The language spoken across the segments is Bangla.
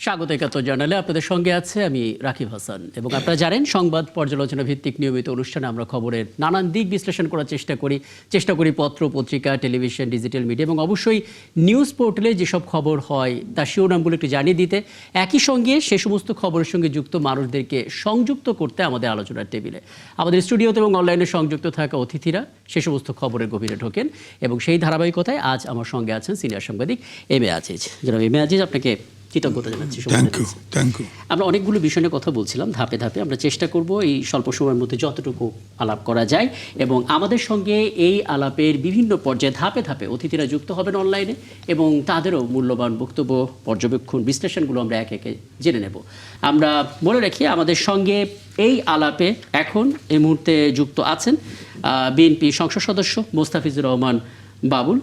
স্বাগত একাত্তর জার্নালে আপনাদের সঙ্গে আছে আমি রাকিব হাসান এবং আপনারা জানেন সংবাদ পর্যালোচনা ভিত্তিক নিয়মিত অনুষ্ঠানে আমরা খবরের নানান দিক বিশ্লেষণ করার চেষ্টা করি পত্র পত্রিকা টেলিভিশন ডিজিটাল মিডিয়া এবং অবশ্যই নিউজ পোর্টালে যেসব খবর হয় তার শিরোনামগুলো একটু জানিয়ে দিতে একই সঙ্গে সে সমস্ত খবরের সঙ্গে যুক্ত মানুষদেরকে সংযুক্ত করতে আমাদের আলোচনার টেবিলে আমাদের স্টুডিওতে এবং অনলাইনে সংযুক্ত থাকা অতিথিরা সে সমস্ত খবরের গভীরে ঢোকেন এবং সেই ধারাবাহিকতায় আজ আমার সঙ্গে আছেন সিনিয়র সাংবাদিক এম এ আজিজ। জনাব এম এ আজিজ, আপনাকে কৃতজ্ঞতা জানাচ্ছি। আমরা অনেকগুলো বিষয় নিয়ে কথা বলছিলাম, ধাপে ধাপে আমরা চেষ্টা করব এই স্বল্প সময়ের মধ্যে যতটুকু আলাপ করা যায় এবং আমাদের সঙ্গে এই আলাপের বিভিন্ন পর্যায়ে ধাপে ধাপে অতিথিরা যুক্ত হবেন অনলাইনে এবং তাদেরও মূল্যবান বক্তব্য পর্যবেক্ষণ বিশ্লেষণগুলো আমরা একে একে জেনে নেব। আমরা বলে রাখি আমাদের সঙ্গে এই আলাপে এখন এই মুহূর্তে যুক্ত আছেন বিএনপি সংসদ সদস্য মোস্তাফিজুর রহমান বাবুল,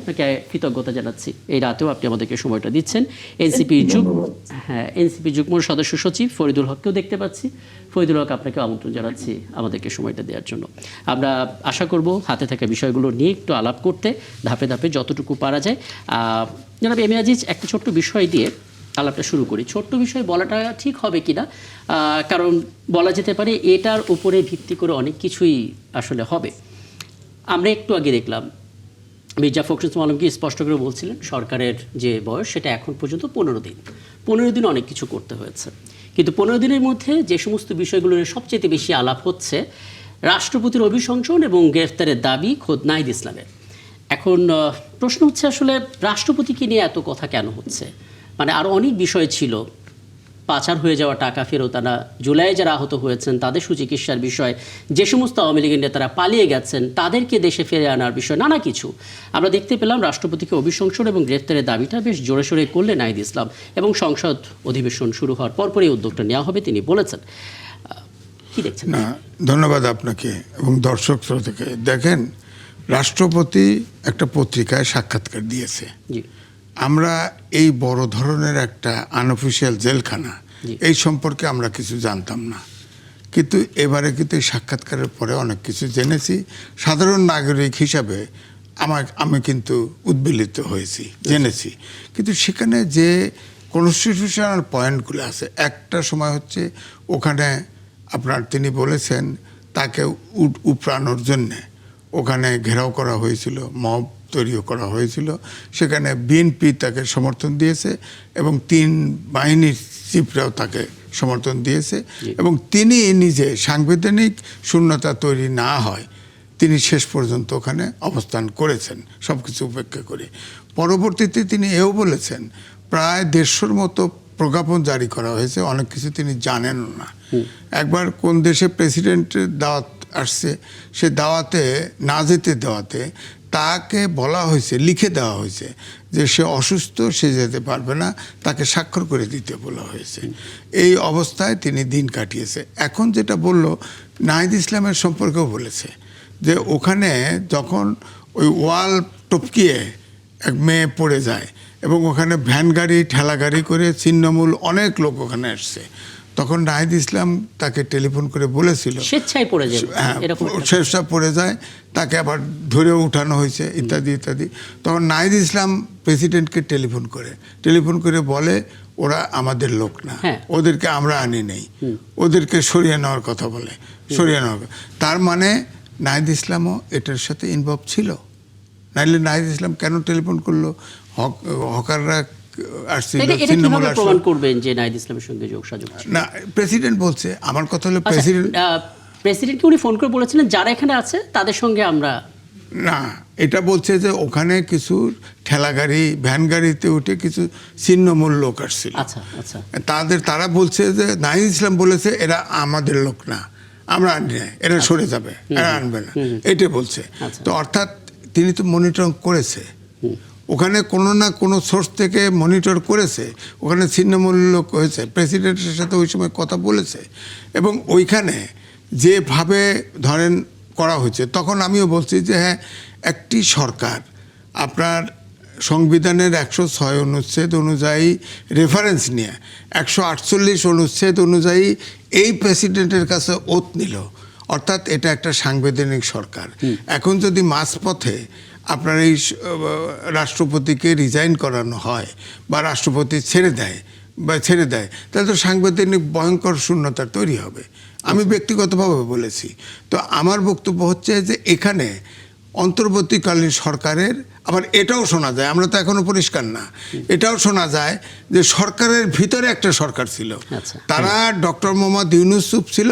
আপনাকে কৃতজ্ঞতা জানাচ্ছি। এই রাতেও আপনি আমাদেরকে সময়টা দিচ্ছেন। এনসিপি যুগ্ম সদস্য সচিব ফরিদুল হককেও দেখতে পাচ্ছি। ফরিদুল হক, আপনাকে আমন্ত্রণ জানাচ্ছি আমাদেরকে সময়টা দেওয়ার জন্য। আমরা আশা করব হাতে থাকা বিষয়গুলো নিয়ে একটু আলাপ করতে ধাপে ধাপে যতটুকু পারা যায়। জনাব এম এ আজিজ, একটা ছোট্ট বিষয় দিয়ে আলাপটা শুরু করি। ছোট্ট বিষয় বলাটা ঠিক হবে কিনা, কারণ বলা যেতে পারে এটার উপরে ভিত্তি করে অনেক কিছুই আসলে হবে। আমরা একটু আগে দেখলাম মির্জা ফখরুল ইসলাম আলমগীর স্পষ্ট করে বলছিলেন সরকারের যে বয়স সেটা এখন পর্যন্ত 15 দিন অনেক কিছু করতে হয়েছে, কিন্তু 15 দিনের মধ্যে যে সমস্ত বিষয়গুলো নিয়ে সবচেয়ে বেশি আলাপ হচ্ছে রাষ্ট্রপতির অভিশংসন এবং গ্রেফতারের দাবি খোদ নাহিদ ইসলামের। এখন প্রশ্ন হচ্ছে আসলে রাষ্ট্রপতিকে নিয়ে এত কথা কেন হচ্ছে? মানে আরও অনেক বিষয় ছিল, পাচার হয়ে যাওয়া টাকা ফেরত আনা, জুলাইয়ে যারা আহত হয়েছেন তাদের সুচিকিৎসার বিষয়, যে সমস্ত আওয়ামী লীগের নেতারা পালিয়ে গেছেন তাদেরকে দেশে ফিরে আনার বিষয়, নানা কিছু আমরা দেখতে পেলাম। রাষ্ট্রপতিকে অভিশংসন এবং গ্রেফতারের দাবিটা বেশ জোরে সোরে করলেন নাহিদ ইসলাম এবং সংসদ অধিবেশন শুরু হওয়ার পরপরই উদ্যোগটা নেওয়া হবে তিনি বলেছেন। কি দেখছেন? না, ধন্যবাদ আপনাকে এবং দর্শক শ্রোতাকে। দেখেন, রাষ্ট্রপতি একটা পত্রিকায় সাক্ষাৎকার দিয়েছে। আমরা এই বড় ধরনের একটা আনঅফিসিয়াল জেলখানা এই সম্পর্কে আমরা কিছু জানতাম না, কিন্তু এবারে কিন্তু এই সাক্ষাৎকারের পরে অনেক কিছু জেনেছি। সাধারণ নাগরিক হিসাবে আমি কিন্তু উদ্বেলিত হয়েছি, জেনেছি। কিন্তু সেখানে যে কনস্টিটিউশনাল পয়েন্টগুলো আছে, একটা সময় হচ্ছে ওখানে তিনি বলেছেন তাকে উপড়ানোর জন্যে ওখানে ঘেরাও করা হয়েছিল, মব তৈরিও করা হয়েছিল। সেখানে বিএনপি তাকে সমর্থন দিয়েছে এবং 3 বাহিনীর চিফরাও তাকে সমর্থন দিয়েছে এবং তিনি নিজে সাংবিধানিক শূন্যতা তৈরি না হয় তিনি শেষ পর্যন্ত ওখানে অবস্থান করেছেন সব কিছু উপেক্ষা করে। পরবর্তীতে তিনি এও বলেছেন প্রায় 150-র মতো প্রজ্ঞাপন জারি করা হয়েছে, অনেক কিছু তিনি জানেন না। একবার কোন দেশে প্রেসিডেন্টের দাওয়াত আসছে, সে দাওয়াতে না যেতে দেওয়াতে তাকে বলা হয়েছে, লিখে দেওয়া হয়েছে যে সে অসুস্থ, সে যেতে পারবে না, তাকে স্বাক্ষর করে দিতে বলা হয়েছে। এই অবস্থায় তিনি দিন কাটিয়েছে। এখন যেটা বলল, নাহিদ ইসলামের সম্পর্কেও বলেছে যে ওখানে যখন ওই ওয়াল টপকিয়ে এক মেয়ে পড়ে যায় এবং ওখানে ভ্যান গাড়ি ঠেলা গাড়ি করে ছিন্নমূল অনেক লোক ওখানে আসছে, তখন নাহিদ ইসলাম তাকে টেলিফোন করে বলেছিল স্বেচ্ছায় পড়ে যায়, স্বেচ্ছায় পড়ে যায়, তাকে আবার ধরেও উঠানো হয়েছে ইত্যাদি ইত্যাদি। তখন নাহিদ ইসলাম প্রেসিডেন্টকে টেলিফোন করে বলে ওরা আমাদের লোক না, ওদেরকে আমরা আনি নেই, ওদেরকে সরিয়ে নেওয়ার কথা বলে, তার মানে নাহিদ ইসলামও এটার সাথে ইনভলভ ছিল। নাইলে নাহিদ ইসলাম কেন টেলিফোন করলো? হকাররা প্রেসিডেন্ট বলছে, আমার কথা হলো প্রেসিডেন্টকে উনি ফোন করে বলেছিলেন যারা এখানে আছে তাদের সঙ্গে আমরা না, এটা বলছে যে ওখানে কিছু ঠেলা গাড়ি ভ্যান গাড়িতে উঠে কিছু ছিন্নমূল লোক আসছিল। তারা বলছে যে নাহিদ ইসলাম বলেছে এরা আমাদের লোক না, আমরা আনবে না, এরা সরে যাবে, এরা আনবে না, এটা বলছে। তো অর্থাৎ তিনি তো মনিটরিং করেছে, ওখানে কোনো না কোনো সোর্স থেকে মনিটর করেছে, ওখানে ছিন্নমূল লোক হয়েছে, প্রেসিডেন্টের সাথে ওই সময় কথা বলেছে এবং ওইখানে যেভাবে ধরেন করা হয়েছে, তখন আমিও বলছি যে হ্যাঁ, একটি সরকার আপনার সংবিধানের 106 অনুচ্ছেদ অনুযায়ী রেফারেন্স নিয়ে 148 অনুচ্ছেদ অনুযায়ী এই প্রেসিডেন্টের কাছে ওথ নিল, অর্থাৎ এটা একটা সাংবিধানিক সরকার। এখন যদি মাঝপথে আপনার এই রাষ্ট্রপতিকে রিজাইন করানো হয় বা রাষ্ট্রপতি ছেড়ে দেয়, বা ছেড়ে দেয়, তাহলে তো সাংবিধানিক ভয়ঙ্কর শূন্যতা তৈরি হবে। আমি ব্যক্তিগতভাবে বলেছি। তো আমার বক্তব্য হচ্ছে যে এখানে অন্তর্বর্তীকালীন সরকারের, আবার এটাও শোনা যায়, আমরা তো এখনো পরিষ্কার না, এটাও শোনা যায় যে সরকারের ভিতরে একটা সরকার ছিল, তারা ডক্টর মোহাম্মদ ইউনূস চুপ ছিল,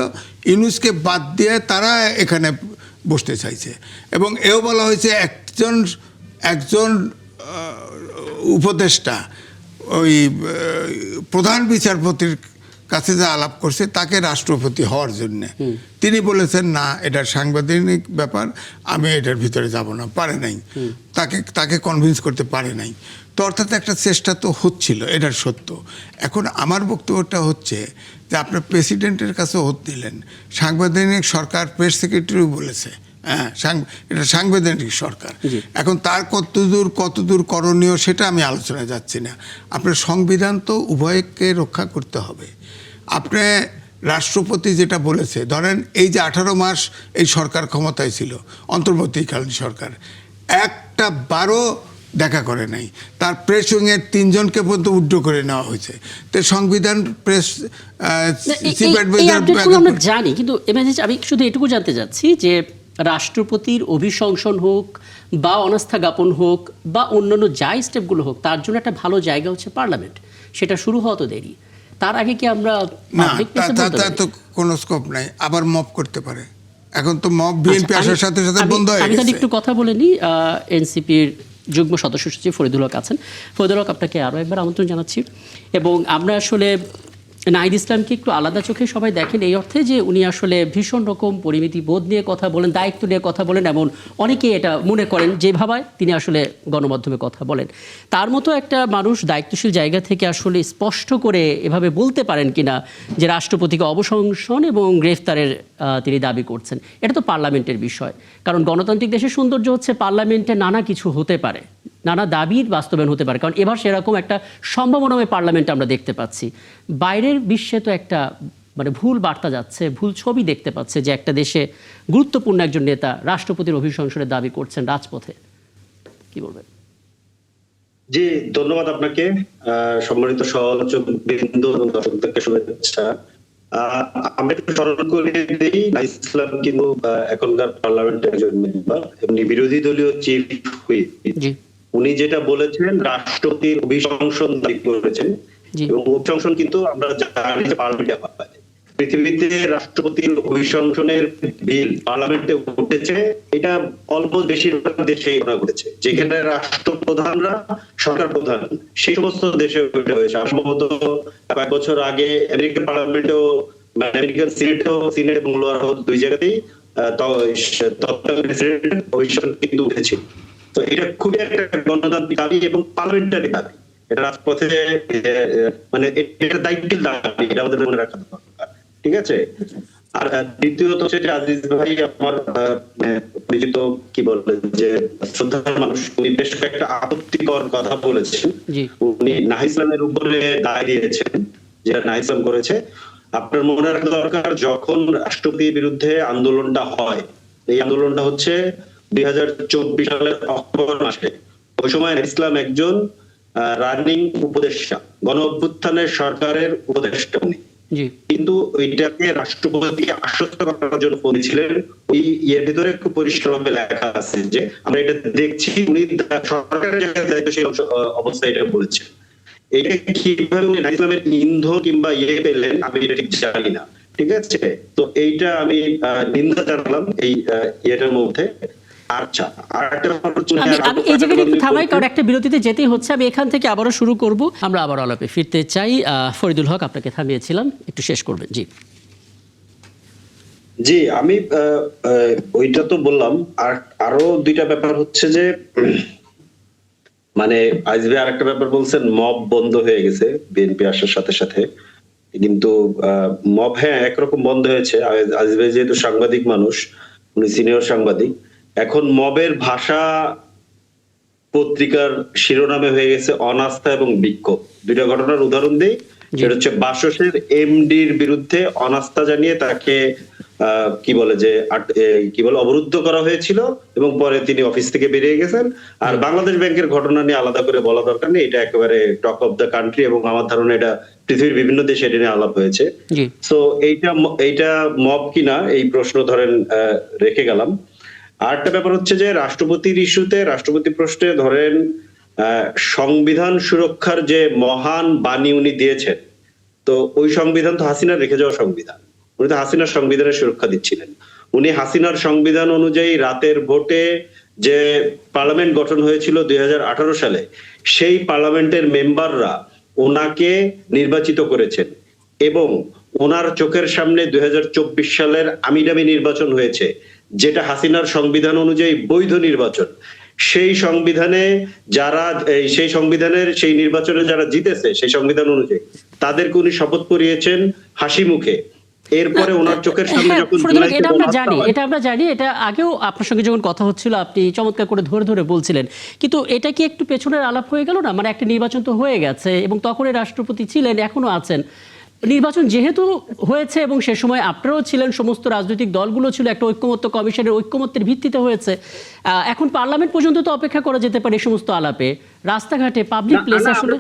ইউনূসকে বাদ দিয়ে তারা এখানে বসতে চাইছে। এবং এও বলা হয়েছে একজন উপদেষ্টা ওই প্রধান বিচারপতির কাছে যা আলাপ করছে তাকে রাষ্ট্রপতি হওয়ার জন্যে, তিনি বলেছেন না এটা সাংবিধানিক ব্যাপার, আমি এটার ভিতরে যাব না, পারে নাই, তাকে কনভিন্স করতে পারে নাই। তো অর্থাৎ একটা চেষ্টা তো হচ্ছিল, এটার সত্য। এখন আমার বক্তব্যটা হচ্ছে যে আপনার প্রেসিডেন্টের কাছে হত দিলেন, সাংবিধানিক সরকার, প্রেস সেক্রেটারিও বলেছে হ্যাঁ এটা সাংবিধানিক সরকার। এখন তার কতদূর করণীয় সেটা আমি আলোচনায় যাচ্ছি না। আপনার সংবিধান তো উভয়কে রক্ষা করতে হবে। আপনি রাষ্ট্রপতি যেটা বলেছে, ধরেন এই যে 18 মাস এই সরকার ক্ষমতায় ছিল, অন্তর্বর্তীকালীন সরকার, একটা বারও দেখা করে নাই, তার প্রেস উইংয়ের 3 জনকে পর্যন্ত উড্ড করে নেওয়া হয়েছে। তো সংবিধান প্রেস আমরা জানি, কিন্তু আমি শুধু এটুকু জানতে চাচ্ছি যে রাষ্ট্রপতির অভিশংসন হোক বা অনাস্থা জ্ঞাপন হোক বা অন্যান্য যাই স্টেপগুলো হোক, তার জন্য একটা ভালো জায়গা হচ্ছে পার্লামেন্ট। সেটা শুরু হওয়া তো দেরি, তার আগে কি আমরা না, তার তো কোনো স্কোপ নাই, আবার মব করতে পারে। এখন তো মব বিএনপি আসার সাথে সাথে বন্ধ হয়ে গেছে। আমি একটু কথা বলে নিই, এনসিপির যুগ্ম সদস্য সচিব ফরিদুল হক আছেন। ফরিদুল হক, আপনাকে আরও একবার আমন্ত্রণ জানাচ্ছি। এবং আমরা আসলে নাহিদ ইসলামকে একটু আলাদা চোখে সবাই দেখেন, এই অর্থে যে উনি আসলে ভীষণ রকম পরিমিতি বোধ নিয়ে কথা বলেন, দায়িত্ব নিয়ে কথা বলেন, এমন অনেকে এটা মনে করেন যেভাবে তিনি আসলে গণমাধ্যমে কথা বলেন। তার মতো একটা মানুষ দায়িত্বশীল জায়গা থেকে আসলে স্পষ্ট করে এভাবে বলতে পারেন কিনা যে রাষ্ট্রপতিকে অবসংসন এবং গ্রেফতারের তিনি দাবি করছেন? এটা তো পার্লামেন্টের বিষয়, কারণ গণতান্ত্রিক দেশের সৌন্দর্য হচ্ছে পার্লামেন্টে নানা কিছু হতে পারে, নানা দাবির বাস্তবায়ন হতে পারে। কারণ এবার সেরকম একটা সম্ভাবনাময় পার্লামেন্ট আমরা দেখতে পাচ্ছি। বাইরের বিশ্বে তো একটা ভুল বার্তা যাচ্ছে, ভুল ছবি দেখতে পাচ্ছে যে একটা দেশে গুরুত্বপূর্ণ একজন নেতা রাষ্ট্রপতির অভিশংসনের দাবি করছেন রাজপথে। কি বলবেন? জি, ধন্যবাদ আপনাকে। সম্মানিত সহ-আলোচক বৃন্দ এবং দর্শকদেরকে শুভেচ্ছা। আমরা একটু স্মরণ করে দিই, নাহিদ ইসলাম কিন্তু এখনকার পার্লামেন্টের একজন মেম্বার, এমনি বিরোধী দলীয় চিফ হুইপ। উনি যেটা বলেছেন, রাষ্ট্রপতির অভিশংসন দাবি করেছেন, এবং অভিশংসন কিন্তু আমরা জানি যে পার্লামেন্টে হয়। পৃথিবীতে রাষ্ট্রপতির অভিশংসনের বিল পার্লামেন্টে উঠেছে, এটা অলমোস্ট বেশিরভাগ দেশে ঘটেছে, যেখানে রাষ্ট্রপ্রধানরা সরকার প্রধান, সেই সমস্ত দেশে হয়েছে। সম্ভবত কয়েক বছর আগে আমেরিকান পার্লামেন্টেও, আমেরিকান সিনেট এবং লোয়ার হাউস দুই জায়গাতেই তৎকালীন প্রেসিডেন্টের অভিশংসন কিন্তু উঠেছে। তো এটা খুবই একটা গণতান্ত্রিক দাবি এবং পার্লামেন্টারি দাবি, এটা রাজপথে এটা দায়িত্বের দাবি, এটা আমাদের মনে রাখা দরকার। ঠিক আছে। আর দ্বিতীয়ত হচ্ছে যে আজিজ ভাই আমার পরিচিত, কি বলে যে শ্রদ্ধার মানুষ, উনি বেশ কয়েকটা আপত্তিকর কথা বলেছেন। উনি নাহিদ ইসলামের উপরে দায় দিয়েছেন, যেটা নাহিদ ইসলাম করেছে। আপনার মনে রাখা দরকার, যখন রাষ্ট্রপতির বিরুদ্ধে আন্দোলনটা হয়, এই আন্দোলনটা হচ্ছে 2024 সালের অক্টোবর মাসে। ওই সময় ইসলাম একজন রানিং উপদেষ্টা, গণ অভ্যুত্থানের সরকারের উপদেষ্টা উনি, কিন্তু ওইটাকে রাষ্ট্রপতি আশ্বস্ত করার জন্য বলেছিলেন। ওই ইয়ের ভিতরে খুব পরিষ্কারভাবে লেখা আছে যে আমরা এটা দেখছি, উনি সরকারের জায়গায় দায়িত্বশীল অবস্থায় এটা বলেছেন। এটা কিভাবে উনি নাহিদ ইসলামের ইন্ধন কিংবা ইয়ে পেলেন আমি এটা ঠিক জানি না। ঠিক আছে, তো এইটা আমি নিন্দা জানালাম এই ইয়েটার মধ্যে। আচ্ছা, আমি এই জায়গায় একটু থামাই, কারণ একটা বিরতিতে যেতেই হচ্ছে। আমি এখান থেকে আবারও শুরু করব, আমরা আবার আলাপে ফিরতে চাই। ফরিদুল হক, আপনাকে থামিয়েছিলাম, একটু শেষ করবেন। জি জি, আমি ওইটা তো বললাম। আর আরো দুইটা ব্যাপার হচ্ছে যে আইজবে আরেকটা ব্যাপার বলছেন, মব বন্ধ হয়ে গেছে বিএনপি আসার সাথে সাথে। কিন্তু মব হ্যাঁ একরকম বন্ধ হয়েছে। আইজবে যেহেতু সাংবাদিক মানুষ, উনি সিনিয়র সাংবাদিক, এখন মবের ভাষা পত্রিকার শিরোনামে হয়ে গেছে অনাস্থা এবং বিক্ষোভ। দুইটা ঘটনার উদাহরণ দিই। সেটা হচ্ছে বাসসের এমডির বিরুদ্ধে অনাস্থা জানিয়ে তাকে অবরুদ্ধ করা হয়েছিল এবং পরে তিনি অফিস থেকে বেরিয়ে গেছেন। আর বাংলাদেশ ব্যাংকের ঘটনা নিয়ে আলাদা করে বলা দরকার নেই, এটা একেবারে টক অফ দ্য কান্ট্রি এবং আমার ধারণা এটা পৃথিবীর বিভিন্ন দেশে এটা নিয়ে আলাপ হয়েছে। তো এইটা মব কিনা এই প্রশ্ন ধরেন রেখে গেলাম। আরেকটা ব্যাপার হচ্ছে যে রাষ্ট্রপতির ইস্যুতে, রাষ্ট্রপতি প্রশ্নে ধরেন সংবিধান সুরক্ষার যে মহান বাণী উনি দিয়েছেন, তো ওই সংবিধান তো হাসিনার রেখে যাওয়া সংবিধান। উনি তো হাসিনার সংবিধানের সুরক্ষা দিচ্ছিলেন। উনি হাসিনার সংবিধান অনুযায়ী রাতের ভোটে যে পার্লামেন্ট গঠন হয়েছিল 2018 সালে, সেই পার্লামেন্টের মেম্বাররা ওনাকে নির্বাচিত করেছেন এবং ওনার চোখের সামনে 2024 সালের আমিডামি নির্বাচন হয়েছে, যেটা হাসিনার সংবিধান অনুযায়ী বৈধ নির্বাচন। সেই সংবিধানে যারা সেই নির্বাচনে যারা জিতেছে সেই সংবিধান অনুযায়ী তাদেরকে উনি শপথ করিয়েছেন হাসি মুখে। এরপরে ওনার চোখের সামনে যখন এটা আমরা জানি, এটা আগেও আপনার সঙ্গে যখন কথা হচ্ছিল আপনি চমৎকার করে ধরে ধরে বলছিলেন, কিন্তু এটা কি একটু পেছনের আলাপ হয়ে গেল না? মানে একটা নির্বাচন তো হয়ে গেছে এবং তখন রাষ্ট্রপতি ছিলেন, এখনো আছেন। নির্বাচন যেহেতু হয়েছে এবং সে সময় আপনারাও ছিলেন, সমস্ত রাজনৈতিক দলগুলো ছিল, একটা ঐক্যমত্য কমিশনের ঐক্যমত্যের ভিত্তিতে হয়েছে। এখন পার্লামেন্ট পর্যন্ত তো অপেক্ষা করা যেতে পারে এই সমস্ত আলাপে, রাস্তাঘাটে পাবলিক প্লেস। আসলে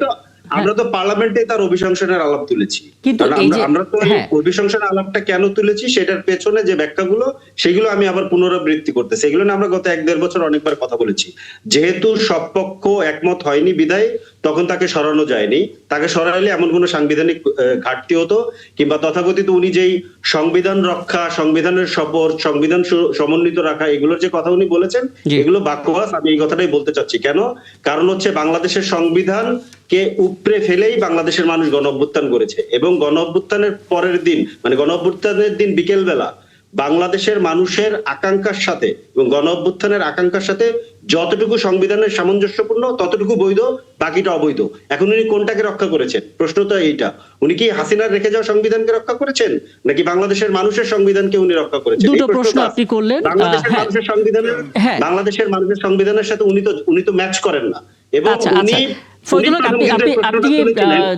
আমরা তো পার্লামেন্টে তার অভিশংসনের আলাপ তুলেছি, কিন্তু আমরা তো অভিশংসনের আলাপটা কেন তুলেছি সেটার পেছনে যে ব্যাখ্যাগুলো সেগুলো আমি আবার পুনরাবৃত্তি করতেছি। এগুলো নিয়ে আমরা গত 1-1.5 বছর অনেকবার কথা বলেছি। যেহেতু সব পক্ষ একমত হয়নি বিধায় তখন তাকে সরানো যায়নি। তাকে সরাইলে এমন কোনো সাংবিধানিক ঘাটতি হতো, কিংবা তথাকথিত উনি যেই সংবিধান রক্ষা, সংবিধানের শপথ, সংবিধান সমন্বিত রাখা, এগুলোর যে কথা উনি বলেছেন এগুলো বাক্যবাস। আমি এই কথাটাই বলতে চাচ্ছি। কেন? কারণ হচ্ছে বাংলাদেশের সংবিধান কে উপরে ফেলেই বাংলাদেশের মানুষ গণ অভ্যুত্থান করেছে এবং গণ অভ্যুত্থানের পরের দিন, মানে গণ অভ্যুত্থানের দিন বিকেল বেলা বাংলাদেশের মানুষের আকাঙ্ক্ষার সাথে এবং গণ অভ্যুত্থানের আকাঙ্ক্ষার সাথে যতটুকু সংবিধানের সামঞ্জস্যপূর্ণ ততটুকু বৈধ, বাকিটা অবৈধ। এখন উনি কোনটাকে রক্ষা করেছেন? প্রশ্ন তো এইটা। উনি কি হাসিনার রেখে যাওয়া সংবিধানকে রক্ষা করেছেন নাকি বাংলাদেশের মানুষের সংবিধানকে উনি রক্ষা করেছেন? দুটো প্রশ্ন আপনি করলেন। বাংলাদেশের মানুষের সংবিধানের সাথে উনি তো ম্যাচ করেন না। এবং উনি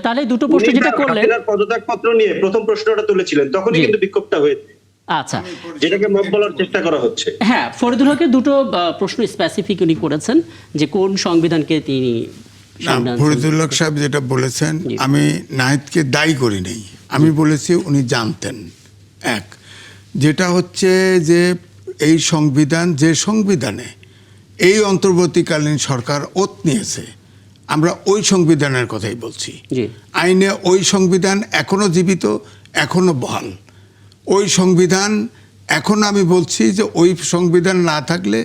তাহলে দুটো প্রশ্ন যেটা করলেন, পদত্যাগপত্র নিয়ে প্রথম প্রশ্নটা তুলেছিলেন, তখনই কিন্তু বিক্ষোভটা হয়েছে। আচ্ছা, যেটাকে মব বলার চেষ্টা করা হচ্ছে। হ্যাঁ, ফরিদুল হকের দুটো প্রশ্ন স্পেসিফিক উনি করেছেন যে কোন সংবিধানকে তিনি। ফরিদুল হক সাহেব যেটা বলেছেন, আমি নাহিদকে দায়ী করি নাই, আমি বলেছি উনি জানতেন। এক, যেটা হচ্ছে যে এই সংবিধান, যে সংবিধানে এই অন্তর্বর্তীকালীন সরকার ওত নিয়েছে, আমরা ওই সংবিধানের কথাই বলছি। আইনে ওই সংবিধান এখনো জীবিত, এখনো বহাল। ওই সংবিধান এখন আমি বলছি যে ওই সংবিধান না থাকলে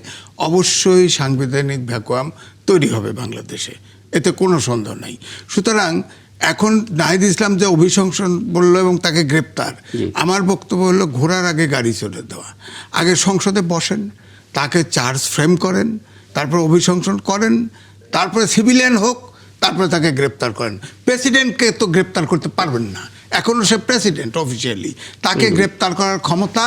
অবশ্যই সাংবিধানিক ভ্যাকুয়াম তৈরি হবে বাংলাদেশে, এতে কোনো সন্দেহ নাই। সুতরাং এখন নাহিদ ইসলাম যে অভিশংসন বলল এবং তাকে গ্রেপ্তার, আমার বক্তব্য হলো ঘোড়ার আগে গাড়ি চড়ে দেওয়া। আগে সংসদে বসেন, তাকে চার্জ ফ্রেম করেন, তারপর অভিশংসন করেন, তারপরে সিভিলিয়ান হোক, তারপরে তাকে গ্রেপ্তার করেন। প্রেসিডেন্টকে তো গ্রেপ্তার করতে পারবেন না, এখনও সে প্রেসিডেন্ট অফিসিয়ালি, তাকে গ্রেপ্তার করার ক্ষমতা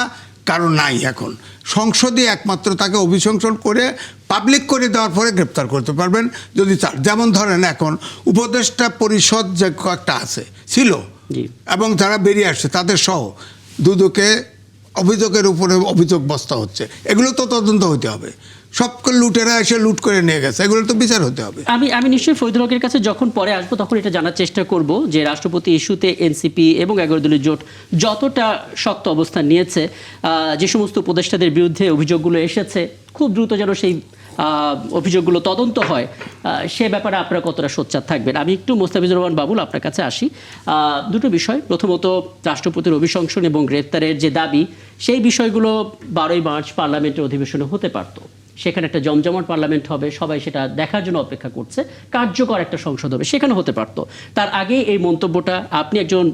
কারো নাই। এখন সংসদে একমাত্র তাকে অভিশংসন করে পাবলিক করে দেওয়ার পরে গ্রেপ্তার করতে পারবেন যদি চান। যেমন ধরেন এখন উপদেষ্টা পরিষদ যে কয়েকটা আছে ছিল এবং যারা বেরিয়ে আসছে তাদের সহ দুদকে অভিযোগের উপরে অভিযোগ বস্তা হচ্ছে, এগুলো তো তদন্ত হতে হবে। সবকে লুটেরা এসে লুট করে নিয়ে গেছে, এগুলো তো বিচার হতে হবে। আমি নিশ্চয়ই ফরিদুল হকের কাছে যখন পরে আসবো তখন এটা জানার চেষ্টা করব যে রাষ্ট্রপতি ইস্যুতে এনসিপি এবং 11 দলীয় জোট যতটা শক্ত অবস্থান নিয়েছে, যে সমস্ত উপদেষ্টাদের বিরুদ্ধে অভিযোগগুলো এসেছে, খুব দ্রুত যেন সেই অভিযোগগুলো তদন্ত হয়, সে ব্যাপারে আপনারা কতটা সোচ্চার থাকবেন। আমি একটু মোস্তাফিজুর রহমান বাবুল আপনার কাছে আসি। দুটো বিষয়, প্রথমত রাষ্ট্রপতির অভিশংসন এবং গ্রেপ্তারের যে দাবি, সেই বিষয়গুলো 12ই মার্চ পার্লামেন্টের অধিবেশনে হতে পারত। সেখানে একটা জমজমাট পার্লামেন্ট হবে, সবাই সেটা দেখার জন্য অপেক্ষা করছে, কার্যকর একটা সংসদ হবে, সেখানে হতে পারত। তার আগে এই মন্তব্যটা আপনি একজন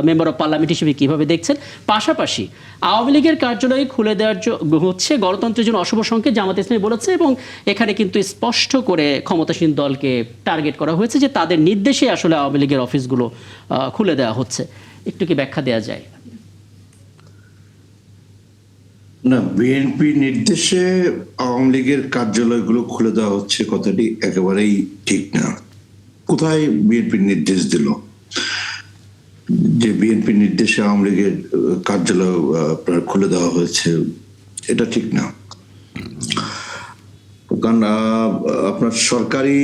মেম্বার অফ পার্লামেন্ট হিসেবে কিভাবে দেখছেন? পাশাপাশি আওয়ামী লীগের কার্যালয় খুলে দেওয়ার হচ্ছে গণতন্ত্রের জন্য অশুভ সংকেত, জামাত ইসলামী বলেছে, এবং এখানে কিন্তু স্পষ্ট করে ক্ষমতাসীন দলকে টার্গেট করা হয়েছে যে তাদের নির্দেশে আসলে আওয়ামী লীগের অফিসগুলো খুলে দেওয়া হচ্ছে। একটু কি ব্যাখ্যা দেওয়া যায়? না, বিএনপি নির্দেশে আওয়ামী লীগের কার্যালয়গুলো খুলে দেওয়া হচ্ছে কথাটি একেবারেই ঠিক না। কোথায় বিএনপি নির্দেশ দিল? যে বিএনপি নির্দেশে আওয়ামী লীগের কার্যালয় আপনার খুলে দেওয়া হয়েছে, এটা ঠিক না। কারণ আপনার সরকারি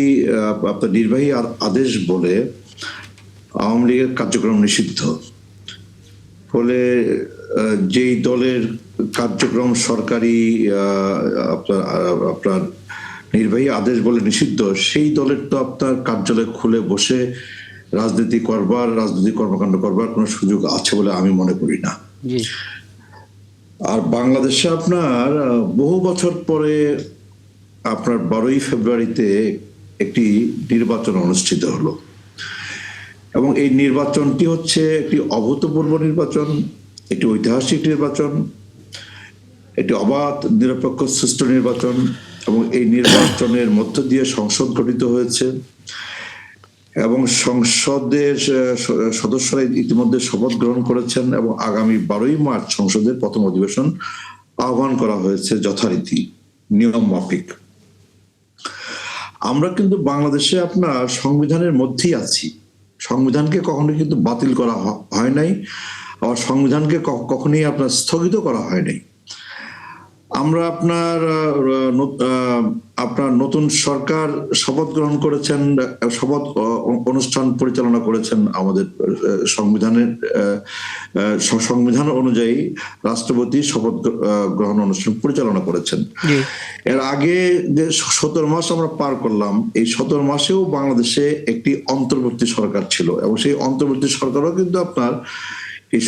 আপনার নির্বাহী আদেশ বলে আওয়ামী লীগের কার্যক্রম নিষিদ্ধ। ফলে যেই দলের কার্যক্রম সরকারি আপনার নির্বাহী আদেশ বলে নিষিদ্ধ, সেই দলের তো আপনার কার্যালয় খুলে বসে রাজনীতি কর্মকাণ্ড করবার কোনো সুযোগ আছে বলে আমি মনে করি না। আর বাংলাদেশে আপনার বহু বছর পরে আপনার 12ই ফেব্রুয়ারিতে একটি নির্বাচন অনুষ্ঠিত হলো, এবং এই নির্বাচনটি হচ্ছে একটি অভূতপূর্ব নির্বাচন, একটি ঐতিহাসিক নির্বাচন, একটি অবাধ নিরপেক্ষ সুষ্ঠু নির্বাচন, এবং এই নির্বাচনের মধ্য দিয়ে সংসদ গঠিত হয়েছে এবং সংসদের সদস্যরা ইতিমধ্যে শপথ গ্রহণ করেছেন, এবং আগামী 12ই মার্চ সংসদের প্রথম অধিবেশন আহ্বান করা হয়েছে যথারীতি নিয়ম মাফিক। আমরা কিন্তু বাংলাদেশে আপনার সংবিধানের মধ্যেই আছি। সংবিধানকে কখনোই কিন্তু বাতিল করা হয় নাই, আর সংবিধানকে কখনোই আপনার স্থগিত করা হয় নাই। আমরা আপনার নতুন সরকার শপথ গ্রহণ করেছেন, শপথ অনুষ্ঠান পরিচালনা করেছেন আমাদের সংবিধান অনুযায়ী রাষ্ট্রপতি শপথ গ্রহণ অনুষ্ঠান পরিচালনা করেছেন। এর আগে যে 17 মাস আমরা পার করলাম, এই 17 মাসেও বাংলাদেশে একটি অন্তর্বর্তী সরকার ছিল, এবং সেই অন্তর্বর্তী সরকারও কিন্তু আপনার এই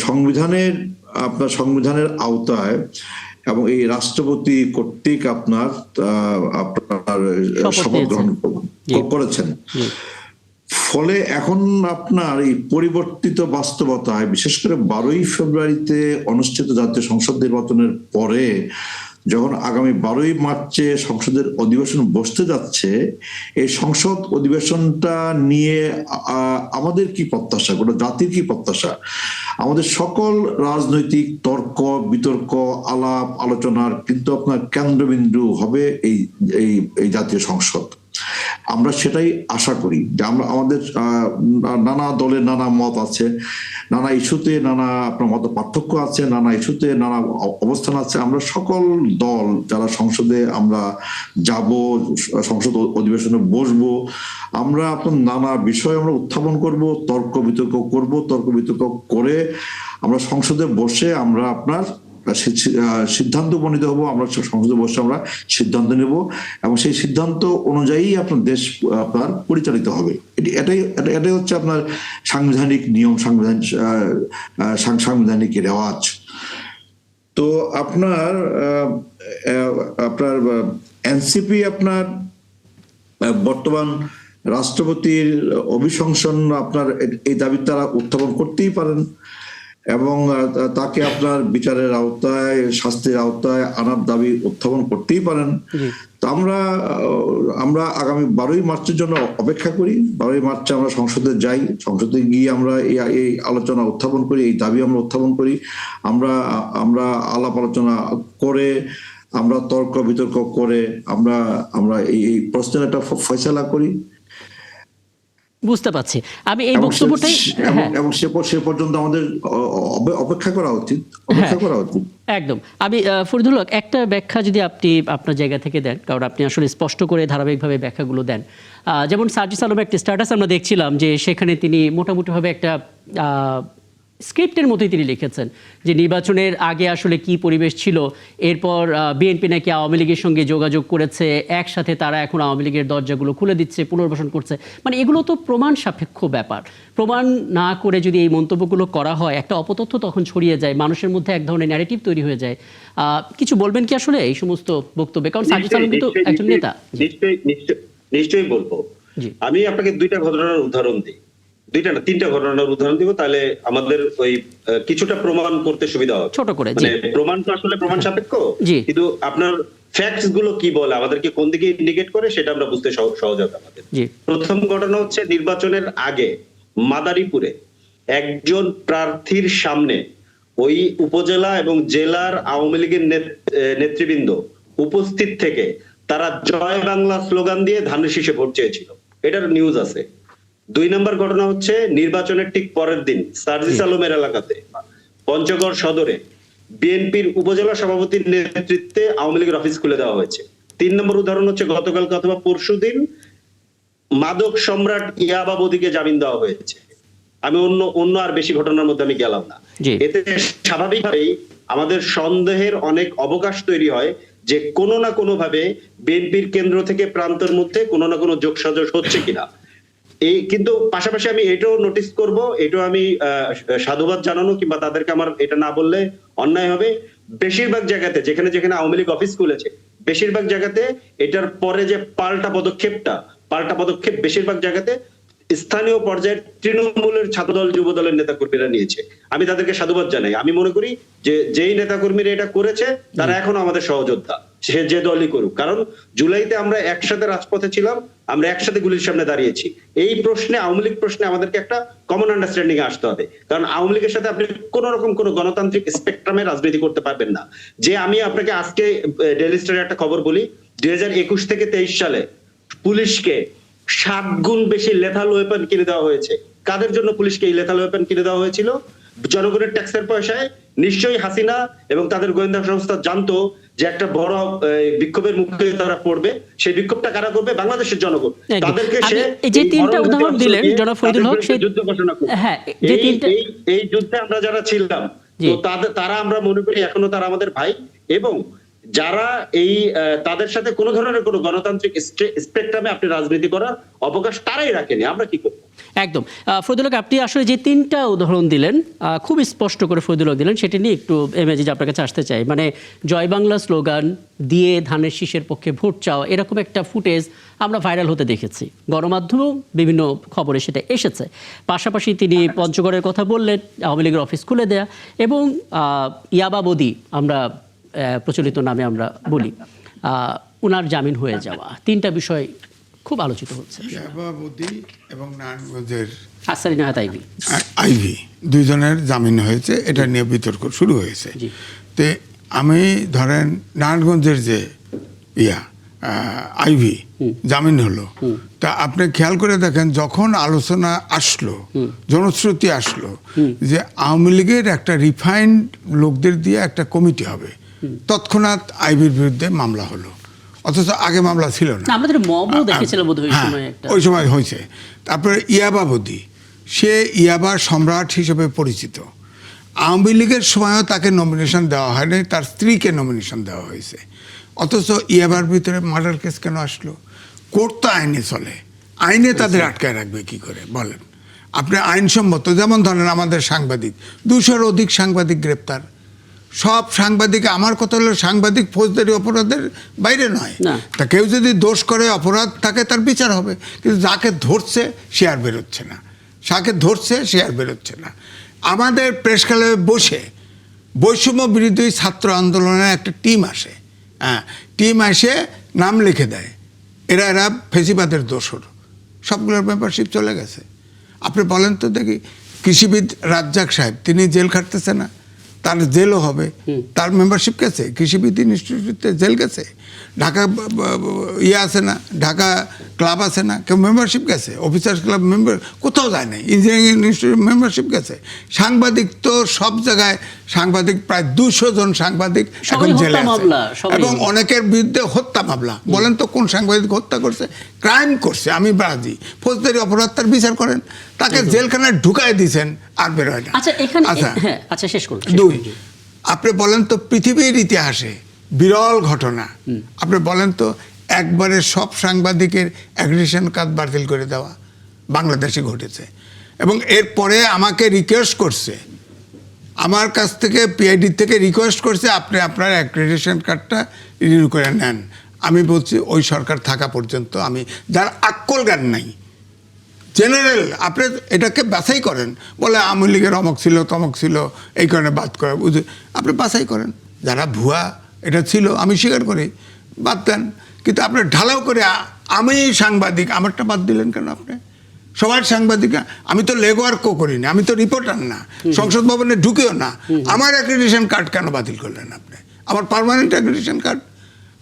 সংবিধানের আওতায় এবং এই রাষ্ট্রপতি কর্তৃক আপনার শপথ গ্রহণ করেছেন। ফলে এখন আপনার এই পরিবর্তিত বাস্তবতায়, বিশেষ করে 12ই ফেব্রুয়ারিতে অনুষ্ঠিত জাতীয় সংসদ নির্বাচনের পরে যখন আগামী 12ই মার্চে সংসদের অধিবেশন বসতে যাচ্ছে, এই সংসদ অধিবেশনটা নিয়ে আমাদের কি প্রত্যাশা, গোটা জাতির কি প্রত্যাশা? আমাদের সকল রাজনৈতিক তর্ক বিতর্ক আলাপ আলোচনার কিন্তু আপনার কেন্দ্রবিন্দু হবে এই জাতীয় সংসদ। আমরা সেটাই আশা করি যে আমাদের নানা দলের নানা মত আছে, নানা ইস্যুতে নানা আপনার মত পার্থক্য আছে, নানা ইস্যুতে নানা অবস্থান আছে। আমরা সকল দল যারা সংসদে আমরা যাব, সংসদ অধিবেশনে বসবো, আমরা আপনার নানা বিষয় আমরা উত্থাপন করব, তর্ক বিতর্ক করে আমরা সংসদে বসে আমরা আপনার সিদ্ধান্ত উপনীত হবো। আমরা সংসদে বসে আমরা সিদ্ধান্ত নেব, এবং সেই সিদ্ধান্ত অনুযায়ী আপনার দেশ আপনার পরিচালিত হবে। এটাই হচ্ছে আপনার সাংবিধানিক নিয়ম, সাংবিধানিক রেওয়াজ। তো আপনার এনসিপি আপনার বর্তমান রাষ্ট্রপতির অভিশংসন আপনার এই দাবি তারা উত্থাপন করতেই পারেন, এবং তাকে আপনার বিচারের আওতায়, শাস্তির আওতায় আনার দাবি উত্থাপন করতেই পারেন। তো আমরা আগামী 12ই মার্চের জন্য অপেক্ষা করি। 12ই মার্চে আমরা সংসদে যাই, সংসদে গিয়ে আমরা এই আলোচনা উত্থাপন করি, এই দাবি আমরা উত্থাপন করি। আমরা আলাপ আলোচনা করে, আমরা তর্ক বিতর্ক করে আমরা এই প্রশ্নের একটা ফয়সালা করি। বুঝতে পারছি। আমি এই বক্তব্যটাই এবং সে পর্যন্ত আমাদের অপেক্ষা করা উচিত। একদম। আমি ফরিদুল হক, একটা ব্যাখ্যা যদি আপনি আপনার জায়গা থেকে দেন, কারণ আপনি আসলে স্পষ্ট করে ধারাবাহিকভাবে ব্যাখ্যাগুলো দেন। যেমন সার্জিস আলমের একটি স্ট্যাটাস আমরা দেখছিলাম যে সেখানে তিনি মোটামুটিভাবে একটা স্ক্রিপ্টের মতোই তিনি লিখেছেন যে নির্বাচনের আগে আসলে কি পরিবেশ ছিল, এরপর বিএনপি নাকি আওয়ামী লীগের সঙ্গে যোগাযোগ করেছে, একসাথে তারা এখন আওয়ামী লীগের দরজাগুলো খুলে দিচ্ছে, পুনর্বাসন করছে। মানে এগুলো তো প্রমাণ সাপেক্ষ ব্যাপার। প্রমাণ না করে যদি এই মন্তব্যগুলো করা হয়, একটা অপতথ্য তখন ছড়িয়ে যায়, মানুষের মধ্যে এক ধরনের ন্যারেটিভ তৈরি হয়ে যায়। কিছু বলবেন কি আসলে এই সমস্ত বক্তব্যে? কারণ সার্জিস আলম কিন্তু একজন নেতা। নিশ্চয়ই বলবো। আমি আপনাকে দুইটা ঘটনার উদাহরণ দিই, তিনটা ঘটনার উদাহরণ দিব, তাহলে আমাদের ওই কিছুটা প্রমাণ করতে সুবিধা হবে। ছোট করে, মানে প্রমাণটা আসলে প্রমাণ সাপেক্ষ, কিন্তু আপনার ফ্যাক্টস গুলো কি বলে, আমাদেরকে কোন দিকে ইন্ডিকেট করে, সেটা আমরা বুঝতে সহজ হবে আমাদের। প্রথম ঘটনা হচ্ছে নির্বাচনের আগে মাদারীপুরে একজন প্রার্থীর সামনে ওই উপজেলা এবং জেলার আওয়ামী লীগের নেতৃবৃন্দ উপস্থিত থেকে তারা জয় বাংলা স্লোগান দিয়ে ধানের শীষে ভোট চেয়েছিল। এটার নিউজ আছে। 2 নম্বর ঘটনা হচ্ছে নির্বাচনের ঠিক পরের দিন সার্জিস আলমের এলাকাতে পঞ্চগড় সদরে বিএনপির উপজেলা সভাপতির নেতৃত্বে আওয়ামী লীগের অফিস খুলে দেওয়া হয়েছে। 3 নম্বর উদাহরণ হচ্ছে গতকাল অথবা পরশুদিন মাদক সম্রাট ইয়াবা বদিকে জামিন দেওয়া হয়েছে। আমি অন্য আর বেশি ঘটনার মধ্যে আমি গেলাম না। এতে স্বাভাবিকভাবেই আমাদের সন্দেহের অনেক অবকাশ তৈরি হয় যে কোনো না কোনো ভাবে বিএনপির কেন্দ্র থেকে প্রান্তের মধ্যে কোনো না কোনো যোগসাজশ হচ্ছে কিনা। এই কিন্তু পাশাপাশি আমি এটাও নোটিস করব, এটাও আমি সাধুবাদ জানানো কিংবা তাদেরকে আমার এটা না বললে অন্যায় হবে, বেশিরভাগ জায়গাতে যেখানে যেখানে আওয়ামী লীগ অফিস খুলেছে বেশিরভাগ জায়গাতে এটার পরে যে পাল্টা পদক্ষেপ বেশিরভাগ জায়গাতে স্থানীয় পর্যায়ের তৃণমূলের ছাত্রদল যুব দলের নেতাকর্মীরা নিয়েছে। আমি তাদেরকে সাধুবাদ জানাই। আমি মনে করি যে যেই নেতাকর্মীরা এটা করেছে তারা এখনো আমাদের সহযোদ্ধা, সে যে দলই করুক। কারণ জুলাইতে আমরা একসাথে রাজপথে ছিলাম, আমরা একসাথে গুলির সামনে দাঁড়িয়েছি। এই প্রশ্নে আওয়ামী লীগ প্রশ্নে আমাদেরকে একটা কমন আন্ডারস্ট্যান্ডিং এ আসতে হবে। কারণ আওয়ামী লীগের সাথে আপনি কোন রকম কোন গণতান্ত্রিক স্পেকট্রামে রাজনীতি করতে পারবেন না। যে আমি আপনাকে আজকে ডেইলি স্টারের একটা খবর বলি, 2021 থেকে 23 সালে পুলিশকে 7 গুণ বেশি লেথাল ওয়েপন কিনে দেওয়া হয়েছে। কাদের জন্য পুলিশকে এই লেথাল ওয়েপন কিনে দেওয়া হয়েছিল? জনগণের ট্যাক্সের পয়সায়। নিশ্চয়ই হাসিনা এবং তাদের গোয়েন্দা সংস্থা জানতো যে একটা বড় বিক্ষোভের মুখে তারা পড়বে। সেই বিক্ষোভটা কারা করবে? বাংলাদেশের জনগণ। তাদেরকে সে যে তিনটা উদাহরণ দিলেন জনাব ফরিদুল হক, সেই যুদ্ধ ঘোষণা করবে। হ্যাঁ, যে তিনটা এই যুদ্ধে আমরা যারা ছিলাম তো তারা আমরা মনে করি এখনো তারা আমাদের ভাই, এবং যারা এই তাদের সাথে কোনো ধরনের কোনো গণতান্ত্রিক স্পেকট্রামে আপনি রাজনীতি করার অবকাশ তারাই রাখেনি। আমরা কি করব? একদম। ফরিদুল হক, আপনি আসলে যে তিনটা উদাহরণ দিলেন খুব স্পষ্ট করে ফরিদুল হক দিলেন, সেটা নিয়ে একটু এমএজি আপনার কাছে আসতে চাই। মানে জয় বাংলা স্লোগান দিয়ে ধানের শীষের পক্ষে ভোট চাওয়া, এরকম একটা ফুটেজ আমরা ভাইরাল হতে দেখেছি, গণমাধ্যমেও বিভিন্ন খবরে সেটা এসেছে। পাশাপাশি তিনি পঞ্চগড়ের কথা বললেন, আওয়ামী লীগের অফিস খুলে দেয়া, এবং ইয়াবা বদি আমরা প্রচলিত নামে আমরা বলি, উনার জামিন হয়ে যাওয়া, তিনটা বিষয় খুব আলোচিত হচ্ছে। ইয়াবা বদি এবং নারায়ণগঞ্জের আসারিন আহাত আইভি দুইজনের জামিন হয়েছে, এটা নিয়ে বিতর্ক শুরু হয়েছে। তে আমি ধরেন নারায়ণগঞ্জের যে আইভি জামিন হলো, তা আপনি খেয়াল করে দেখেন যখন আলোচনা আসলো, জনশ্রুতি আসলো যে আওয়ামী লীগের একটা রিফাইন্ড লোকদের দিয়ে একটা কমিটি হবে, তৎক্ষণাৎ আইভির বিরুদ্ধে মামলা হলো, অথচ আগে মামলা ছিল না। আমাদের মবও দেখেছিলাম বোধহয় ওই সময় একটা, ওই সময় হয়েছে। তারপরে ইয়াবা বদি, সে ইয়াবা সম্রাট হিসেবে পরিচিত। আওয়ামী লীগের সময়ও তাকে নমিনেশন দেওয়া হয়নি, তার স্ত্রীকে নমিনেশন দেওয়া হয়েছে। অথচ ইয়াবার ভিতরে মার্ডার কেস কেন আসলো? কোর্ট তো আইনে চলে, আইনে তাদের আটকায় রাখবে কি করে বলেন? আপনি আইনসম্মত, যেমন ধরেন আমাদের সাংবাদিক, 200-র অধিক সাংবাদিক গ্রেপ্তার। সব সাংবাদিক, আমার কথা হলো সাংবাদিক ফৌজদারি অপরাধের বাইরে নয়। তা কেউ যদি দোষ করে, অপরাধ থাকে, তার বিচার হবে। কিন্তু যাকে ধরছে সে আর বেরোচ্ছে না, যাকে ধরছে সে আর বেরোচ্ছে না। আমাদের প্রেস ক্লাবে বসে বৈষম্য বিরোধী ছাত্র আন্দোলনের একটা টিম আসে, টিম এসে নাম লিখে দেয়, এরা ফেসিবাদের দোষর, সবগুলোর মেম্বারশিপ চলে গেছে। আপনি বলেন তো দেখি, কৃষিবিদ রাজ্জাক সাহেব, তিনি জেল খাটতেছে না? তার জেলও হবে, তার মেম্বারশিপ গেছে, কৃষিবিদ ইনস্টিটিউটে জেল গেছে। ঢাকা আছে না, ঢাকা ক্লাব আছে না, কেউ মেম্বারশিপ গেছে, অফিসার্স ক্লাব মেম্বার কোথাও যায় নাই, ইঞ্জিনিয়ারিং ইনস্টিটিউট মেম্বারশিপ গেছে। সাংবাদিক তো সব জায়গায়, সাংবাদিক প্রায় 200 জন সাংবাদিক এখন জেলে আছে, এবং অনেকের বিরুদ্ধে হত্যা মামলা। বলেন তো কোন সাংবাদিক হত্যা করছে, ক্রাইম করছে, আমি বাজি, ফৌজদারি অপরাধ, তার বিচার করেন, তাকে জেলখানায় ঢুকায় দিয়েছেন, আর বের হয় না। আচ্ছা, শেষ করুন। 2, আপনি বলেন তো পৃথিবীর ইতিহাসে বিরল ঘটনা, আপনি বলেন তো একবারে সব সাংবাদিকের অ্যাগ্রিগেশন কার্ড বাতিল করে দেওয়া বাংলাদেশে ঘটেছে। এবং এরপরে আমাকে রিকোয়েস্ট করছে, আমার কাছ থেকে পিআইডি থেকে রিকোয়েস্ট করছে, আপনি আপনার অ্যাক্রেডিটেশন কার্ডটা রিনিউ করে নেন। আমি বলছি ওই সরকার থাকা পর্যন্ত আমি, যার আক্কল জ্ঞান নাই, জেনারেল, আপনি এটাকে বাছাই করেন, বলে আওয়ামী লীগের অমক ছিল তমক ছিল, এই কারণে বাদ করা, আপনি বাছাই করেন, যারা ভুয়া এটা ছিল আমি স্বীকার করি, বাদ দেন। কিন্তু আপনি ঢালাও করে আমি সাংবাদিক, আমারটা বাদ দিলেন কেন? আপনি সবার সাংবাদিক, আমি তো লেগওয়ার্কও করি না, আমি তো রিপোর্টার না, সংসদ ভবনে ঢুকেও না, আমার অ্যাক্রেডিটেশন কার্ড কেন বাতিল করলেন আপনি? আমার পার্মানেন্ট অ্যাক্রেডিটেশন কার্ড,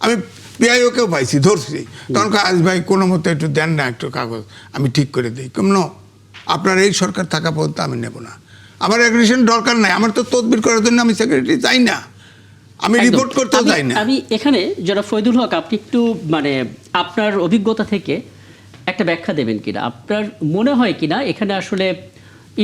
আমি পিআইওকেও পাইছি, ধরছি, তখন আজ ভাই কোনো মতো একটু দেন না, একটু কাগজ আমি ঠিক করে দিই। কেমন আপনার এই সরকার থাকা পর্যন্ত আমি নেব না, আমার অ্যাগ্রেশন দরকার নাই, আমার তো তদবির করার জন্য আমি সেক্রেটারি চাই না, আমি একদম। রিপোর্ট করতে চাই না। আমি এখানে যারা ফয়দুল হক, আপনি একটু মানে আপনার অভিজ্ঞতা থেকে একটা ব্যাখ্যা দেবেন কিনা, আপনার মনে হয় কিনা এখানে আসলে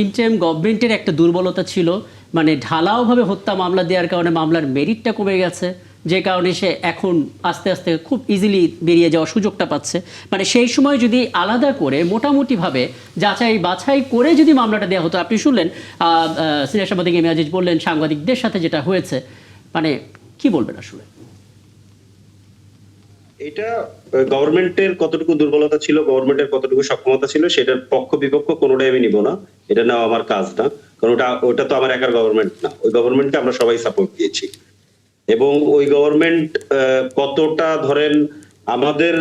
ইন্টারিম গভর্নমেন্টের একটা দুর্বলতা ছিল, মানে ঢালাওভাবে হত্যা মামলা দেওয়ার কারণে মামলার মেরিটটা কমে গেছে, যে কারণে সে এখন আস্তে আস্তে খুব ইজিলি বেরিয়ে যাওয়ার সুযোগটা পাচ্ছে। মানে সেই সময় যদি আলাদা করে মোটামুটিভাবে যাচাই বাছাই করে যদি মামলাটা দেওয়া হতো, আপনি শুনলেন সিনিয়র সাংবাদিক এম এ আজিজ বললেন সাংবাদিকদের সাথে যেটা হয়েছে, মানে কি বলবেন আসলে? এটা গভর্নমেন্টের কতটুকু দুর্বলতা ছিল, গভর্নমেন্টের কতটুকু সক্ষমতা ছিল, সেটার পক্ষ বিপক্ষ কোনোটাই আমি নিব না, এটা নেওয়া আমার কাজ না, কারণ ওটা তো আমার একার গভর্নমেন্ট না, ওই গভর্নমেন্টকে আমরা সবাই সাপোর্ট দিয়েছি। এবং ওই গভর্নমেন্ট কতটা ধরেন আমাদের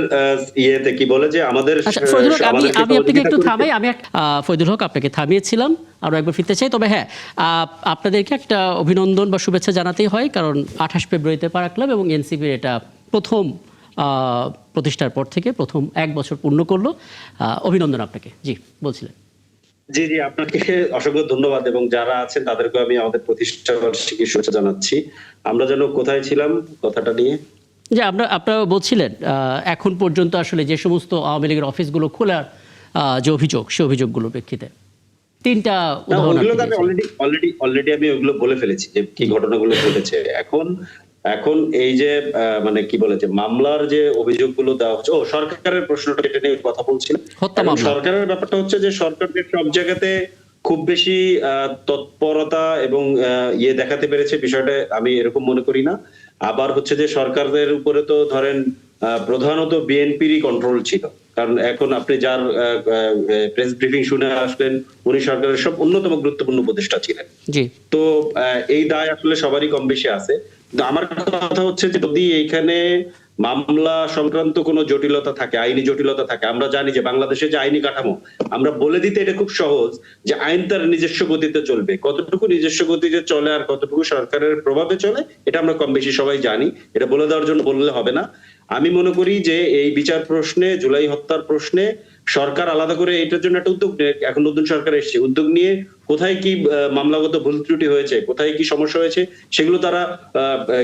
ইয়েতে কি বলে যে আমাদের ফয়দুল হক, আমি আপনাকে একটু থামাই, আমি ফয়দুল হক আপনাকে থামিয়েছিলাম, আরো একবার ফিরতে চাই। তবে হ্যাঁ, আপনাদেরকে একটা অভিনন্দন বা শুভেচ্ছা জানাতেই হয়, কারণ 28 ফেব্রুয়ারিতে পারা ক্লাব এবং এনসিপির এটা প্রথম প্রতিষ্ঠার পর থেকে প্রথম 1 বছর পূর্ণ করলো। অভিনন্দন আপনাকে। জি, বলছিলেন। জি জি, আপনাকে অসংখ্য ধন্যবাদ, এবং যারা আছেন তাদেরকে আমি আমাদের প্রতিষ্ঠা বার্ষিকী শুভেচ্ছা জানাচ্ছি। আমরা যেন কোথায় ছিলাম কথাটা নিয়ে, যে আপনারা বলছিলেন এখন পর্যন্ত আসলে যে সমস্ত আওয়ামী লীগের অফিসগুলো খোলার যে অভিযোগ, সেই অভিযোগগুলোর প্রেক্ষিতে 3টা উদাহরণ ওগুলো তো আমি অলরেডি আমি ওগুলো বলে ফেলেছি যে কি ঘটনাগুলো ঘটেছে। এখন এই যে মানে কি বলে যে মামলার যে অভিযোগগুলো দেওয়া হচ্ছে, সরকারের প্রশ্নটা এটা নিয়ে কথা বলছিলাম। সরকারের ব্যাপারটা হচ্ছে যে সরকারের সব জায়গাতে খুব বেশি তৎপরতা এবং ইয়ে দেখাতে পেরেছে, বিষয়টা আমি এরকম মনে করি না। আবার হচ্ছে যে সরকারের উপরে তো ধরেন প্রধানত বিএনপিরই কন্ট্রোল ছিল, কারণ এখন আপনি যার প্রেস ব্রিফিং শুনে আসলেন উনি সরকারের সব অন্যতম গুরুত্বপূর্ণ উপদেষ্টা ছিলেন। তো এই দায় আসলে সবারই কম বেশি আছে। আমার কথা হচ্ছে যে যদি এইখানে মামলা সংক্রান্ত কোনো জটিলতা থাকে, আইনি জটিলতা থাকে, আমরা জানি যে বাংলাদেশে যে আইনি কাঠামো, আমরা বলে দিতে এটা খুব সহজ যে আইন তার নিজস্ব গতিতে চলবে, কতটুকু নিজস্ব গতিতে চলে আর কতটুকু সরকারের প্রভাবে চলে এটা আমরা কম বেশি সবাই জানি, এটা বলে দেওয়ার জন্য বললে হবে না। আমি মনে করি যে এই বিচার প্রশ্নে, জুলাই হত্যার প্রশ্নে সরকার আলাদা করে এটার জন্য একটা উদ্যোগ নেয়। এখন নতুন সরকার এসেছে, উদ্যোগ নিয়ে কোথায় কি মামলাগত ভুল ত্রুটি হয়েছে, কোথায় কি সমস্যা হয়েছে, সেগুলো তারা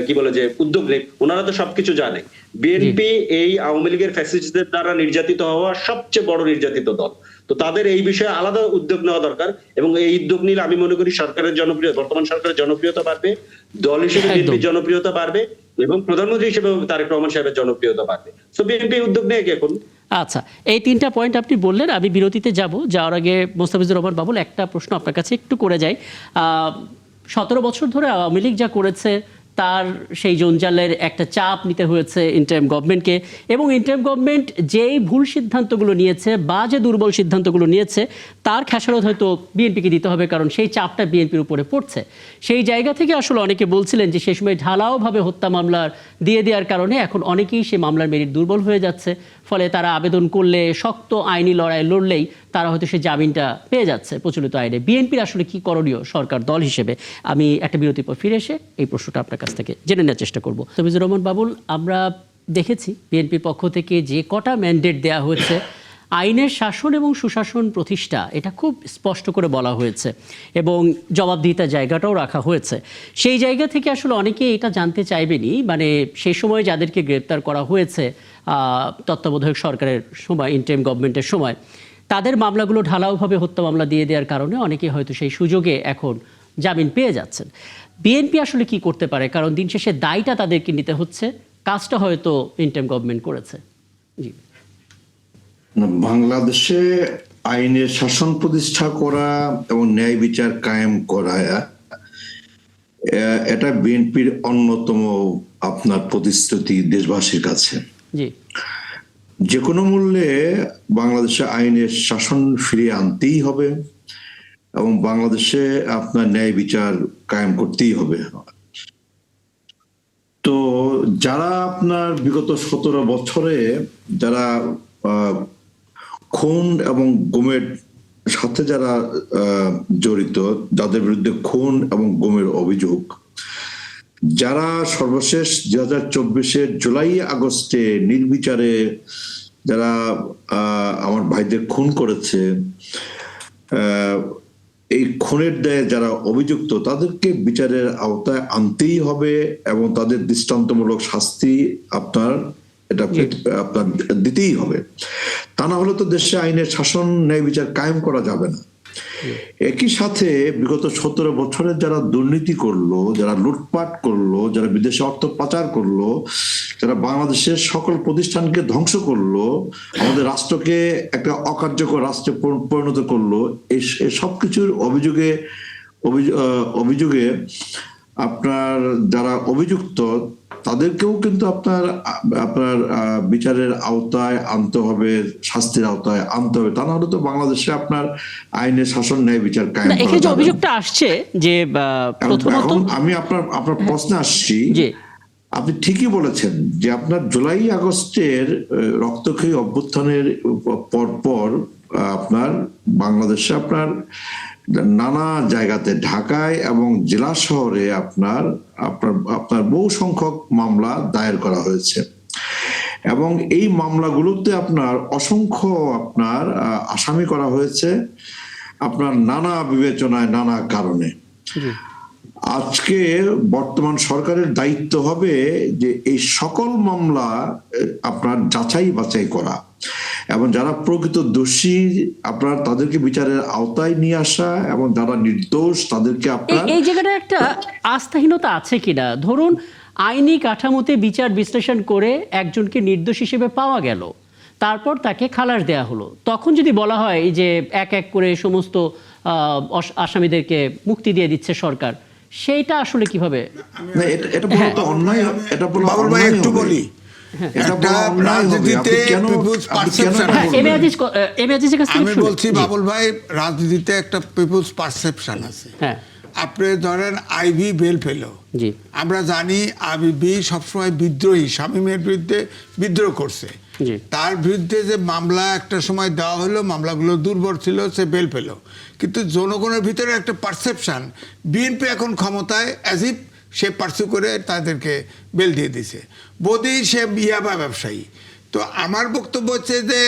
কি বলে যে উদ্যোগ নেয়। ওনারা তো সবকিছু জানে। বিএনপি এই আওয়ামী লীগের ফ্যাসিস্টদের দ্বারা নির্যাতিত হওয়া সবচেয়ে বড় নির্যাতিত দল, তো তাদের এই বিষয়ে আলাদা উদ্যোগ নেওয়া দরকার। এবং এই উদ্যোগ নিলে আমি মনে করি সরকারের বর্তমান সরকারের জনপ্রিয়তা বাড়বে, দল হিসেবে বিএনপির জনপ্রিয়তা বাড়বে, এবং প্রধানমন্ত্রী হিসেবে তারেক রহমান সাহেবের জনপ্রিয়তা বাড়বে। সো বিএনপি উদ্যোগ নেয় এখন। আচ্ছা, এই 3টা পয়েন্ট আপনি বললেন, আমি বিরতিতে যাওয়ার আগে মোস্তাফিজুর রহমান বাবুল একটা প্রশ্ন আপনার কাছে একটু করে যাই। 17 বছর ধরে আওয়ামী লীগ যা করেছে তার সেই জঞ্জালের একটা চাপ নিতে হয়েছে ইন্টারিম গভর্নমেন্টকে, এবং ইন্টারিম গভর্নমেন্ট যেই ভুল সিদ্ধান্তগুলো নিয়েছে বা যে দুর্বল সিদ্ধান্তগুলো নিয়েছে তার খেসারত হয়তো বিএনপিকে দিতে হবে, কারণ সেই চাপটা বিএনপির উপরে পড়ছে। সেই জায়গা থেকে আসলে অনেকে বলছিলেন যে সেই সময় ঢালাওভাবে হত্যা মামলার দিয়ে দেওয়ার কারণে এখন অনেকেই সেই মামলার মেরিট দুর্বল হয়ে যাচ্ছে, ফলে তারা আবেদন করলে, শক্ত আইনি লড়াই লড়লেই তারা হয়তো সেই জামিনটা পেয়ে যাচ্ছে প্রচলিত আইনে। বিএনপির আসলে কি করণীয় সরকার দল হিসেবে? আমি একটা বিরতির পর ফিরে এসে এই প্রশ্নটা আপনার কাছ থেকে জেনে নেওয়ার চেষ্টা করবো। মোস্তাফিজুর রহমান বাবুল, আমরা দেখেছি বিএনপির পক্ষ থেকে যে কটা ম্যান্ডেট দেওয়া হয়েছে, আইনের শাসন এবং সুশাসন প্রতিষ্ঠা, এটা খুব স্পষ্ট করে বলা হয়েছে এবং জবাবদিহিতার জায়গাটাও রাখা হয়েছে। সেই জায়গা থেকে আসলে অনেকে এটা জানতে চাইবেনি, মানে সেই সময় যাদেরকে গ্রেপ্তার করা হয়েছে তত্ত্বাবধায়ক সরকারের সময়, ইন্টারিম গভর্নমেন্টের সময়, তাদের মামলাগুলো ঢালাওভাবে হত্যা মামলা দিয়ে দেওয়ার কারণে অনেকে হয়তো সেই সুযোগে এখন জামিন পেয়ে যাচ্ছেন। বিএনপি আসলে কি করতে পারে? কারণ দিন শেষে দায়টা তাদেরকে নিতে হচ্ছে, কাজটা হয়তো ইন্টারিম গভর্নমেন্ট করেছে। জি, বাংলাদেশে আইনের শাসন প্রতিষ্ঠা করা এবং ন্যায় বিচার কায়েম করা এটা বিএনপির অন্যতম আপনার প্রতিশ্রুতি দেশবাসীর কাছে। জি, যে কোনো মূল্যে বাংলাদেশে আইনের শাসন ফিরিয়ে আনতেই হবে এবং বাংলাদেশে আপনার ন্যায় বিচার কায়েম করতেই হবে। তো যারা আপনার বিগত 17 বছরে যারা খুন এবং গুমের সাথে যারা জড়িত, যাদের বিরুদ্ধে খুন এবং গুমের অভিযোগ, যারা সর্বশেষ 2024-এর জুলাই আগস্টে নির্বিচারে যারা আমার ভাইদের খুন করেছে, এই খুনের দায়ে যারা অভিযুক্ত তাদেরকে বিচারের আওতায় আনতেই হবে এবং তাদের দৃষ্টান্তমূলক শাস্তি আপনার দিতেই হবে। তা না হলে তো দেশে আইনের শাসন, ন্যায় বিচার কায়েম করা যাবে না। একই সাথে বিগত 17 বছরে যারা দুর্নীতি করলো, যারা লুটপাট করলো, যারা বিদেশে অর্থ পাচার করলো, যারা বাংলাদেশের সকল প্রতিষ্ঠানকে ধ্বংস করলো, আমাদের রাষ্ট্রকে একটা অকার্যকর রাষ্ট্রে পরিণত করলো, এই সবকিছুর অভিযোগে আপনার যারা অভিযুক্ত তাদেরকেও কিন্তু আপনার বিচারের আওতায় আনতে হবে, শাস্তির আওতায় আনতে হবে। তা না হলে তো বাংলাদেশে আপনার আইনের শাসন, ন্যায় বিচার কায়েম করা যাবে না। অভিযোগটা আসছে যে প্রথমত আমি আপনার প্রশ্নে আসছি। আপনি ঠিকই বলেছেন যে আপনার জুলাই আগস্টের রক্তক্ষয়ী অভ্যুত্থানের পর আপনার বাংলাদেশে আপনার নানা জায়গাতে, ঢাকায় এবং জেলা শহরে আপনার বহু সংখ্যক মামলা দায়ের করা হয়েছে এবং এই মামলাগুলোতে আপনার অসংখ্য আপনার আসামি করা হয়েছে আপনার নানা বিবেচনায়, নানা কারণে। আজকে বর্তমান সরকারের দায়িত্ব হবে যে এই সকল মামলা আপনার যাচাই বাছাই করা এবং যারা প্রকৃত দোষী আপনার তাদেরকে বিচারের আওতায় নিয়ে আসা এবং যারা নির্দোষ তাদেরকে আপনার এই জায়গাটা একটা আস্থাহীনতা আছে কিনা। ধরুন আইনি কাঠামোতে বিচার বিশ্লেষণ করে একজনকে নির্দোষ হিসেবে পাওয়া গেল, তারপর তাকে খালাস দেয়া হলো, তখন যদি বলা হয় যে এক এক করে সমস্ত আসামিদেরকে মুক্তি দিয়ে দিচ্ছে সরকার, সেইটা আসলে কিভাবে? এটা বলা তো অন্যায়। এটা বলা অন্যায়। একটু বলি, আমি বলছি বাবুল ভাই, রাজনীতিতে একটা পিপুলস পারসেপশন আছে। আপনি ধরেন আইভি বেল পেল, আমরা জানি আইভি সবসময় বিদ্রোহী, শামীমের বিরুদ্ধে বিদ্রোহ করছে, তার বিরুদ্ধে যে মামলা একটা সময় দেওয়া হলো, মামলাগুলো দুর্বল ছিল, সে বেল পেল। কিন্তু জনগণের ভিতরে একটা পারসেপশন, বিএনপি এখন ক্ষমতায়, অ্যাজ ইফ সে পার্সু করে তাদেরকে বেল দিয়ে দিছে, বোধি সে ইয়াবা ব্যবসায়ী। তো আমার বক্তব্য হচ্ছে যে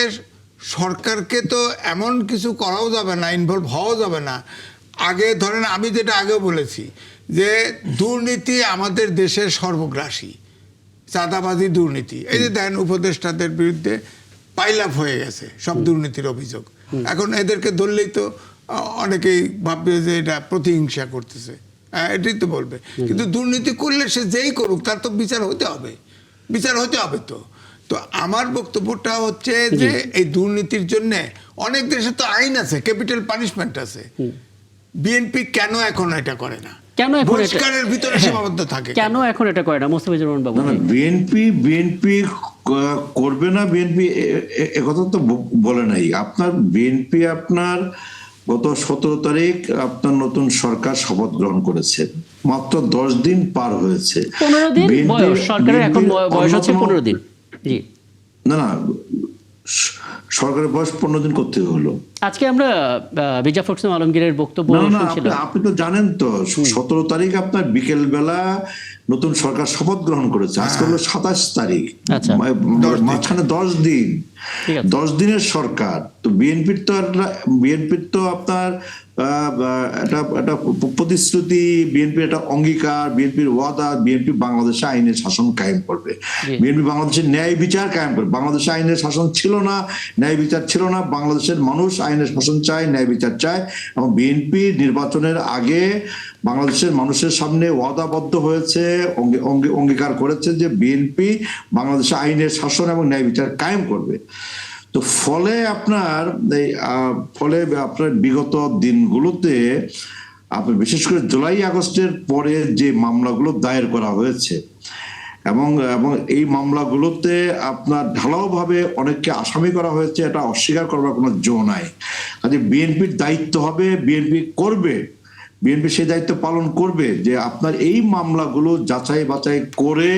সরকারকে তো এমন কিছু করাও যাবে না, ইনভলভ হওয়া যাবে না। আগে ধরেন আমি যেটা আগেও বলেছি যে দুর্নীতি আমাদের দেশের সর্বগ্রাসী, চাঁদাবাজি, দুর্নীতি। এই যে দেখেন উপদেষ্টাদের বিরুদ্ধে পাইলাপ হয়ে গেছে সব দুর্নীতির অভিযোগ। এখন এদেরকে ধরলেই তো অনেকেই ভাববে যে এটা প্রতিহিংসা করতেছে, এটাই তো বলবে। কিন্তু দুর্নীতি করলে সে যেই করুক তার তো বিচার হতে হবে, বিচার হতে হবে। তো আমার বক্তব্যটা হচ্ছে যে এই দুর্নীতির জন্য অনেক দেশে তো আইন আছে, ক্যাপিটাল পানিশমেন্ট আছে। বিএনপি কেন এখন এটা করে না? কেন বহিষ্কারের ভিতরে সীমাবদ্ধ থাকে? কেন এখন এটা করে না মোস্তাফিজুর রহমান বাবু? বিএনপি করবে না, বিএনপি একথা তো বলে নাই। আপনার বিএনপি আপনার গত 17 তারিখ আপনার নতুন সরকার শপথ গ্রহণ করেছে, মাত্র 10 দিন পার হয়েছে। 15 দিন বয়স, সরকারের এখন বয়স হচ্ছে 15 দিন। জি না, সরকারের বয়স 15 দিন করতে হলো। আজকে আমরা মির্জা ফখরুল ইসলাম আলমগীরের বক্তব্য শুনছিলাম। আপনি তো জানেন তো 17 তারিখ আপনার বিকেল বেলা নতুন সরকার শপথ গ্রহণ করেছে। আজকে হলো 27 তারিখ, মাঝখানে 10 দিন, 10 দিনের সরকার। তো বিএনপির তো আপনার একটা প্রতিশ্রুতি, বিএনপির একটা অঙ্গীকার, বিএনপির ওয়াদা, বিএনপি বাংলাদেশে আইনের শাসন কায়েম করবে, বিএনপি বাংলাদেশের ন্যায় বিচার কায়েম করবে। বাংলাদেশে আইনের শাসন ছিল না, ন্যায় বিচার ছিল না। বাংলাদেশের মানুষ আইনের শাসন চায়, ন্যায় বিচার চায় এবং বিএনপি নির্বাচনের আগে বাংলাদেশের মানুষের সামনে ওয়াদাবদ্ধ হয়েছে, অঙ্গীকার করেছে যে বিএনপি বাংলাদেশে আইনের শাসন এবং ন্যায় বিচার কায়েম করবে। তো ফলে আপনার বিগত দিনগুলোতে আপনার বিশেষ করে জুলাই আগস্টের পরে যে মামলাগুলো দায়ের করা হয়েছে এবং এই মামলাগুলোতে আপনার ঢালাওভাবে অনেককে আসামি করা হয়েছে, এটা অস্বীকার করবার কোনো জো নাই। কাজে বিএনপির দায়িত্ব হবে, বিএনপি করবে, বিএনপি সেই দায়িত্ব পালন করবে যে আপনার এই মামলাগুলো যাচাই বাছাই করে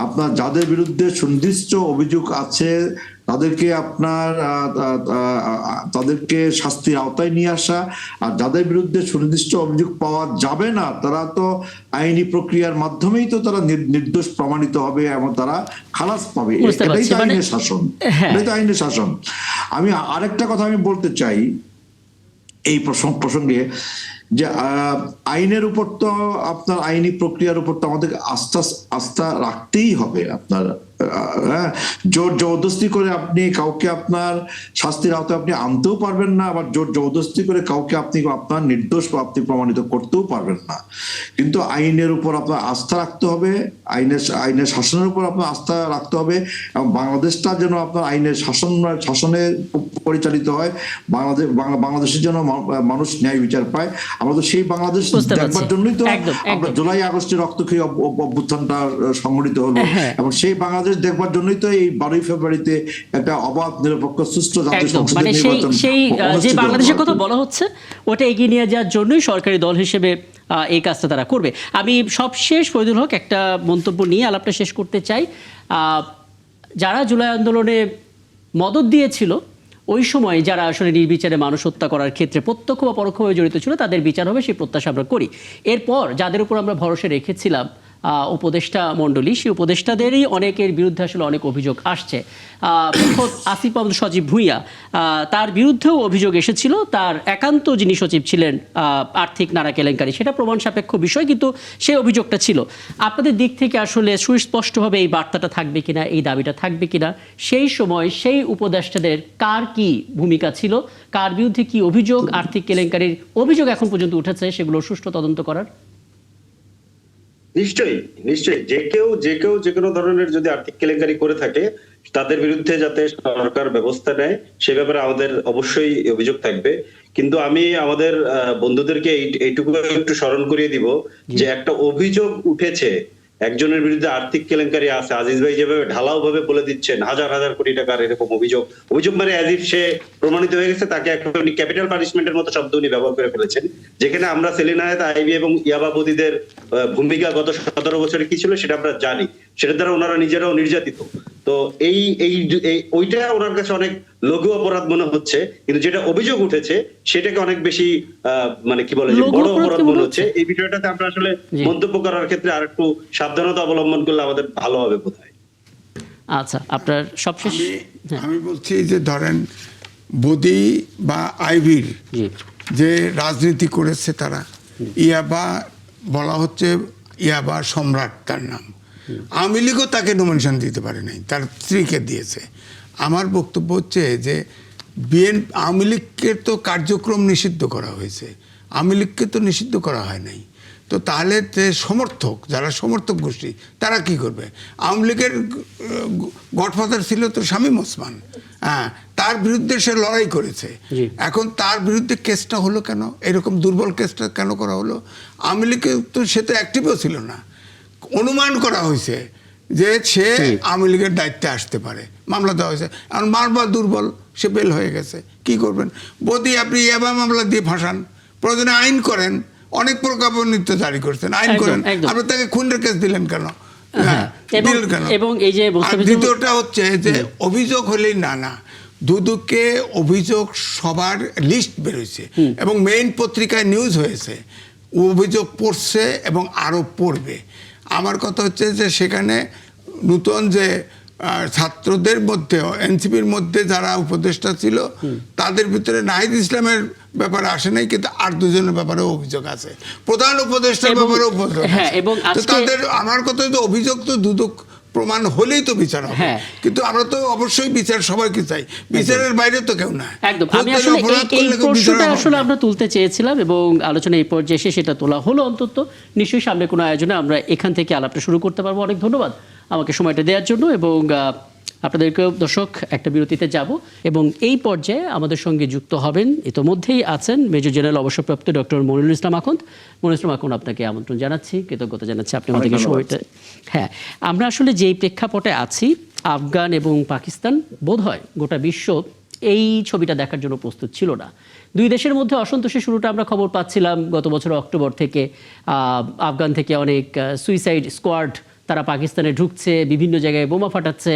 আপনার যাদের বিরুদ্ধে সুনির্দিষ্ট অভিযোগ আছে তাদেরকে আপনার তাদেরকে শাস্তির আওতায় নিয়ে আসা, আর যাদের বিরুদ্ধে সুনির্দিষ্ট অভিযোগ পাওয়া যাবে না তারা তো আইনি প্রক্রিয়ার মাধ্যমেই তো তারা নির্দোষ প্রমাণিত হবে এবং তারা খালাস পাবে। এটাই তো আইনের শাসন, এটাই তো আইনের শাসন। আমি আরেকটা কথা আমি বলতে চাই এই প্রসঙ্গে, যে আইনের উপর তো আপনার আইনি প্রক্রিয়ার উপর তো আমাদের আস্থা রাখতেই হবে। আপনার জোর জবরদস্তি করে আপনি কাউকে আপনার শাস্তির আওতায় আপনি আনতেও পারবেন না, আবার জোর জবরদস্তি করে কাউকে আপনি আপনার নির্দোষ বা আপনি প্রমাণিত করতেও পারবেন না। কিন্তু আইনের উপর আপনার আস্থা রাখতে হবে, আইনের শাসনের উপর আপনার আস্থা রাখতে হবে, এবং বাংলাদেশটা যেন আপনার আইনের শাসনে পরিচালিত হয়, বাংলাদেশের যেন মানুষ ন্যায় বিচার পায়। আমরা তো সেই বাংলাদেশ দেখবার জন্যই তো আমরা জুলাই আগস্টে রক্তক্ষয়ী অভ্যুত্থানটা সংগঠিত হলো, এবং সেই বাংলাদেশ দেখবার জন্যই তো এই 12ই ফেব্রুয়ারিতে একটা অবাধ নিরপেক্ষ সুষ্ঠু জাতীয় সংসদের নির্বাচন, সেই যে বাংলাদেশের কথা বলা হচ্ছে ওটা এগিয়ে নিয়ে যাওয়ার জন্যই সরকারি দল হিসেবে এই কাজটা তারা করবে। আমি সবশেষ ফরিদুল হক একটা মন্তব্য নিয়ে আলাপটা শেষ করতে চাই। যারা জুলাই আন্দোলনে মদদ দিয়েছিল ওই সময়, যারা আসলে নির্বিচারে মানুষ হত্যা করার ক্ষেত্রে প্রত্যক্ষ বা পরোক্ষভাবে জড়িত ছিল, তাদের বিচার হবে সেই প্রত্যাশা আমরা করি। এরপর যাদের উপর আমরা ভরসা রেখেছিলাম উপদেষ্টা মণ্ডলী, সেই উপদেষ্টাদেরই অনেকের বিরুদ্ধে আসলে অনেক অভিযোগ আসছে। আসিফ মাহমুদ সজীব ভুঁইয়া, তার বিরুদ্ধেও অভিযোগ এসেছিল। তার একান্ত যিনি সচিব ছিলেন আর্থিক নাড়া কেলেঙ্কারি, সেটা প্রমাণ সাপেক্ষ বিষয়, কিন্তু সেই অভিযোগটা ছিল। আপনাদের দিক থেকে আসলে সুস্পষ্টভাবে এই বার্তাটা থাকবে কিনা, এই দাবিটা থাকবে কিনা, সেই সময় সেই উপদেষ্টাদের কার কি ভূমিকা ছিল, কার বিরুদ্ধে কি অভিযোগ, আর্থিক কেলেঙ্কারির অভিযোগ এখন পর্যন্ত উঠেছে, সেগুলো সুষ্ঠু তদন্ত করার? নিশ্চয়ই নিশ্চয়ই যে কেউ যে কোনো ধরনের যদি আর্থিক কেলেঙ্কারি করে থাকে তাদের বিরুদ্ধে যাতে সরকার ব্যবস্থা নেয় সে ব্যাপারে আমাদের অবশ্যই অভিযোগ থাকবে। কিন্তু আমি আমাদের বন্ধুদেরকে এইটুকু একটু স্মরণ করিয়ে দিব যে একটা অভিযোগ উঠেছে, একজনের বিরুদ্ধে আর্থিক কেলেঙ্কারি আছে, আজিজ ভাই যেভাবে ঢালাও ভাবে বলে দিচ্ছেন হাজার হাজার কোটি টাকার এরকম অভিযোগ মানে অ্যাজ সে প্রমাণিত হয়ে গেছে, তাকে একটা ক্যাপিটাল পানিশমেন্টের মতো শব্দ উনি ব্যবহার করে ফেলেছেন। যেখানে আমরা সেলিনা হায়াৎ, আইবি এবং ইয়াবাবুদিদের ভূমিকা গত 17 বছরে কি ছিল সেটা আমরা জানি, সেটার দ্বারা ওনারা নিজেরাও নির্যাতিত। তো এই ওইটা ওনার কাছে অনেক লঘু অপরাধ মনে হচ্ছে, কিন্তু যেটা অভিযোগ উঠেছে সেটাকে অনেক বেশি মানে কি বলে যে বড় অপরাধ মনে হচ্ছে। এই বিষয়টাতে আমরা আসলে মন্তব্য করার ক্ষেত্রে আর একটু সাবধানতা অবলম্বন করলে আমাদের ভালো হবে বোধহয়। আচ্ছা, আপনার সবশেষ? আমি বলছি যে ধরেন বদি বা আইবির যে রাজনীতি করেছে তারা, ইয়াবা বলা হচ্ছে, ইয়াবা সম্রাট তার নাম, আওয়ামী লীগও তাকে নমিনেশন দিতে পারে নাই, তার স্ত্রীকে দিয়েছে। আমার বক্তব্য হচ্ছে যে আওয়ামী লীগকে তো কার্যক্রম নিষিদ্ধ করা হয়েছে, আওয়ামী লীগকে তো নিষিদ্ধ করা হয় নাই। তো তাহলে যে সমর্থক, যারা সমর্থক গোষ্ঠী, তারা কি করবে? আওয়ামী লীগের গডফাদার ছিল তো শামীম ওসমান, হ্যাঁ, তার বিরুদ্ধে সে লড়াই করেছে। এখন তার বিরুদ্ধে কেসটা হলো কেন? এরকম দুর্বল কেসটা কেন করা হলো? আওয়ামী লীগে তো সে তো অ্যাক্টিভও ছিল না, অনুমান করা হয়েছে যে সে আওয়ামী লীগের দায়িত্বে আসতে পারে, মামলা দেওয়া হয়েছে। এখন বারবার দুর্বল, সে বেল হয়ে গেছে, কি করবেন? বদি আপনি এবার মামলা দিয়ে ফাঁসান, প্রয়োজনে আইন করেন, অনেক প্রজ্ঞাপন জারি করছেন, আইন করেন, আপনি তাকে খুনের কেস দিলেন কেন? এবং এই যে দ্বিতীয়টা হচ্ছে যে অভিযোগ হলেই না, দুদুকে অভিযোগ সবার লিস্ট বেরোয়েছে এবং মেইন পত্রিকায় নিউজ হয়েছে, অভিযোগ পড়ছে এবং আরো পড়বে। আমার কথা হচ্ছে যে সেখানে নতুন যে ছাত্রদের মধ্যে, এনসিপির মধ্যে যারা উপদেষ্টা ছিল তাদের ভিতরে নাহিদ ইসলামের ব্যাপারে আসে নাই, কিন্তু আর দুজনের ব্যাপারে অভিযোগ আছে, প্রধান উপদেষ্টার ব্যাপারে অভিযোগ আছে। তাদের আমার কথা হচ্ছে অভিযোগ তো দুদক প্রমাণ হলেই তো বিচার হবে, কিন্তু আমরা তো অবশ্যই বিচার সবাইকে চাই, বিচারের বাইরে তো কেউ না। একদম, আমি আসলে এই প্রশ্নটা আসলে আমরা তুলতে চেয়েছিলাম এবং আলোচনা এই পর্যায়ে এসে সেটা তোলা হলো। অন্তত নিশ্চয়ই সামনে কোনো আয়োজনে আমরা এখান থেকে আলাপটা শুরু করতে পারবো। অনেক ধন্যবাদ আমাকে সময়টা দেওয়ার জন্য, এবং আপনাদেরকেও দর্শক একটা বিরতিতে যাব এবং এই পর্যায়ে আমাদের সঙ্গে যুক্ত হবেন, ইতোমধ্যেই আছেন মেজর জেনারেল অবসরপ্রাপ্ত ডক্টর মনিরুল ইসলাম আখন্দ। মনিরুল ইসলাম আখন্দ, আপনাকে আমন্ত্রণ জানাচ্ছি, কৃতজ্ঞতা জানাচ্ছি আপনি আমাদেরকে সময়টা। হ্যাঁ, আমরা আসলে যেই প্রেক্ষাপটে আছি, আফগান এবং পাকিস্তান বোধহয় গোটা বিশ্ব এই ছবিটা দেখার জন্য প্রস্তুত ছিল না। দুই দেশের মধ্যে অসন্তোষের শুরুটা আমরা খবর পাচ্ছিলাম গত বছর অক্টোবর থেকে। আফগান থেকে অনেক সুইসাইড স্কোয়াড তারা পাকিস্তানে ঢুকছে, বিভিন্ন জায়গায় বোমা ফাটাচ্ছে,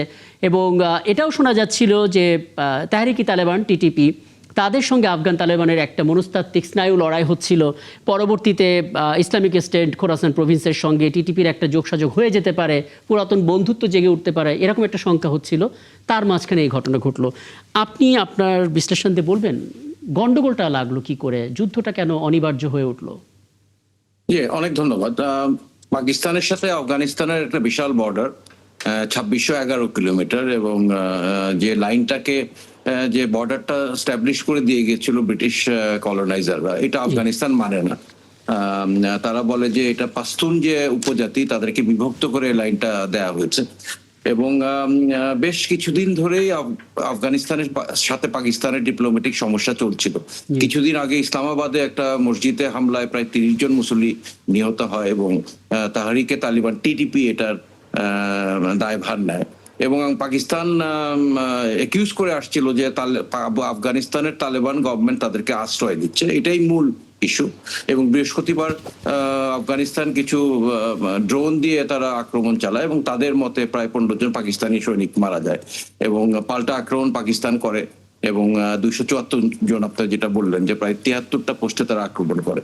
এবং এটাও শোনা যাচ্ছিল যে তেহরিকি তালেবান টিটিপি তাদের সঙ্গে আফগান তালেবানের একটা মনস্তাত্ত্বিক স্নায়ু লড়াই হচ্ছিল। পরবর্তীতে ইসলামিক স্টেট খোরাসান প্রভিন্সের সঙ্গে টিটিপির একটা যোগসাযোগ হয়ে যেতে পারে, পুরাতন বন্ধুত্ব জেগে উঠতে পারে, এরকম একটা শঙ্কা হচ্ছিল। তার মাঝখানে এই ঘটনা ঘটলো। আপনি আপনার বিশ্লেষণ দিয়ে বলবেন গন্ডগোলটা লাগলো কি করে, যুদ্ধটা কেন অনিবার্য হয়ে উঠলো? অনেক ধন্যবাদ। পাকিস্তানের সাথে আফগানিস্তানের একটা বিশাল বর্ডার, 2611 কিলোমিটার, এবং যে লাইনটাকে যে বর্ডারটা স্ট্যাবলিশ করে দিয়ে গিয়েছিল ব্রিটিশ কলোনাইজাররা, এটা আফগানিস্তান মানে না। তারা বলে যে এটা পাশতুন যে উপজাতি তাদেরকে বিভক্ত করে লাইনটা দেয়া হয়েছে, এবং বেশ কিছুদিন ধরেই আফগানিস্তানের সাথে পাকিস্তানের ডিপ্লোম্যাটিক সমস্যা চলছিল। কিছুদিন আগে ইসলামাবাদে একটা মসজিদে হামলায় প্রায় 30 জন মুসল্লি নিহত হয়, এবং তাহরিকে তালিবান টিটিপি এটার দায়ভার নেয়, এবং পাকিস্তান একিউজ করে আসছিল যে আফগানিস্তানের তালেবান গভর্নমেন্ট তাদেরকে আশ্রয় দিচ্ছে, এটাই মূল ইস্যু। এবং বৃহস্পতিবার আফগানিস্তান কিছু ড্রোন দিয়ে তারা আক্রমণ চালায়, এবং তাদের মতে প্রায় 15 জন পাকিস্তানি সৈনিক মারা যায়, এবং পাল্টা আক্রমণ পাকিস্তান করে, এবং 274 জন, আপনারা যেটা বললেন যে প্রায় 73টা পোস্টে তারা আক্রমণ করে।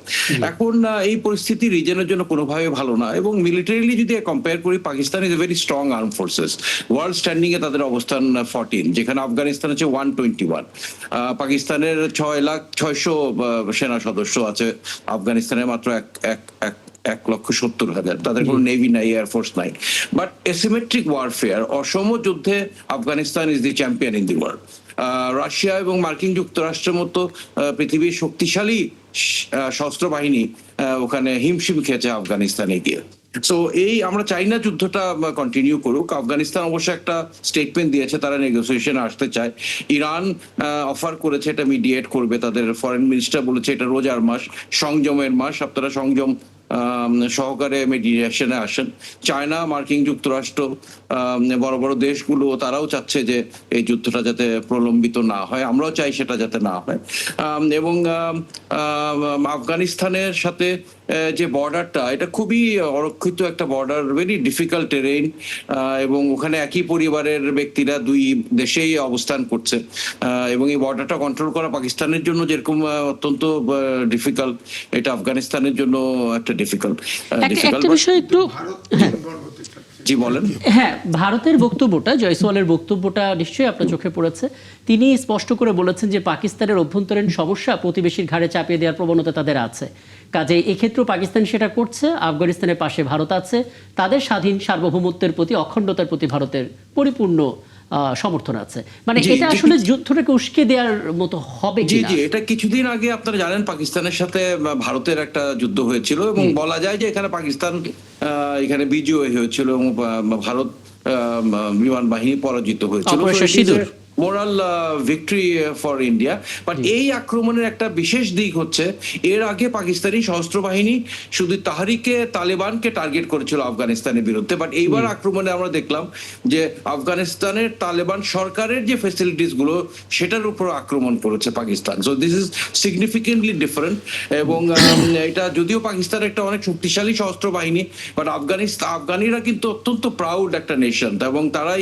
এখন এই পরিস্থিতি রিজনের জন্য কোনোভাবে ভালো না, এবং মিলিটারিলি যদি কম্পেয়ার করি, Pakistan is a very strong arm forces. World standing এ তাদের অবস্থান 14, যেখানে আফগানিস্তান হচ্ছে 121। পাকিস্তানের 6,600,000 সেনা সদস্য আছে, আফগানিস্তানের মাত্র 1,70,000। তাদের কোনো নেভি নাই, এয়ারফোর্স নাই। বাট এসিমেট্রিক ওয়ারফেয়ার, অসম যুদ্ধে Afghanistan is the champion in the world. Russia এবং মার্কিন যুক্তরাষ্ট্রের মতো পৃথিবীর শক্তিশালী সশস্ত্র বাহিনী ওখানে হিমশিম খেয়েছে আফগানিস্তানে গিয়ে। সো এই আমরা চাই না যুদ্ধটা কন্টিনিউ করুক। আফগানিস্তান অবশ্য একটা স্টেটমেন্ট দিয়েছে, তারা নেগোসিয়েশন আসতে চায়। ইরান অফার করেছে এটা মিডিয়েট করবে, তাদের ফরেন মিনিস্টার বলেছে এটা রোজার মাস, সংযমের মাস, আপনারা সংযম সহকারে মিডিয়েশনে আসেন। চায়না, মার্কিন যুক্তরাষ্ট্র, বড় বড় দেশগুলো তারাও চাচ্ছে যে এই যুদ্ধটা যাতে প্রলম্বিত না হয়, আমরাও চাই সেটা যাতে না হয়। এবং আফগানিস্তানের সাথে যে বর্ডারটা, এটা খুবই অরক্ষিত একটা বর্ডার, ভেরি ডিফিকাল্ট টেরেইন, এবং ওখানে একই পরিবারের ব্যক্তিরা দুই দেশেই অবস্থান করছে, এবং এই বর্ডারটা কন্ট্রোল করা পাকিস্তানের জন্য যেরকম অত্যন্ত ডিফিকাল্ট, এটা আফগানিস্তানের জন্য একটা ডিফিকাল্ট। একটা বিষয় একটু, জি বলেন। হ্যাঁ, ভারতের বক্তব্যটা, জয়সওয়ালের বক্তব্যটা নিশ্চয়ই আপনার চোখে পড়েছে। তিনি স্পষ্ট করে বলেছেন যে পাকিস্তানের অভ্যন্তরীণ সমস্যা প্রতিবেশীর ঘাড়ে চাপিয়ে দেওয়ার প্রবণতা তাদের আছে, কাজে এক্ষেত্রেও পাকিস্তান সেটা করছে। আফগানিস্তানের পাশে ভারত আছে, তাদের স্বাধীন সার্বভৌমত্বের প্রতি, অখণ্ডতার প্রতি ভারতের পরিপূর্ণ সমর্থন আছে। মানে এটা আসলে যুদ্ধটাকে উস্কে দেওয়ার মতো হবে কি? জি, এটা কিছুদিন আগে আপনারা জানেন পাকিস্তানের সাথে ভারতের একটা যুদ্ধ হয়েছিল, এবং বলা যায় যে এখানে পাকিস্তান এখানে বিজয়ী হয়েছিল, এবং ভারত বিমান বাহিনী পরাজিত হয়েছিল। Moral victory for India. But এই আক্রমণের একটা বিশেষ দিক হচ্ছে, এর আগে পাকিস্তানি সশস্ত্র বাহিনী শুধু তাহরিকে তালেবানকে টার্গেট করেছিল আফগানিস্তানের বিরুদ্ধে, বাট এইবার আক্রমণে আমরা দেখলাম যে আফগানিস্তানের তালেবান সরকারের যে ফ্যাসিলিটিস গুলো সেটার উপর আক্রমণ করেছে Pakistan. So this is significantly different. এবং এটা যদিও পাকিস্তান একটা অনেক শক্তিশালী সশস্ত্র বাহিনী, বাট আফগানিরা কিন্তু অত্যন্ত প্রাউড একটা নেশন, এবং তারা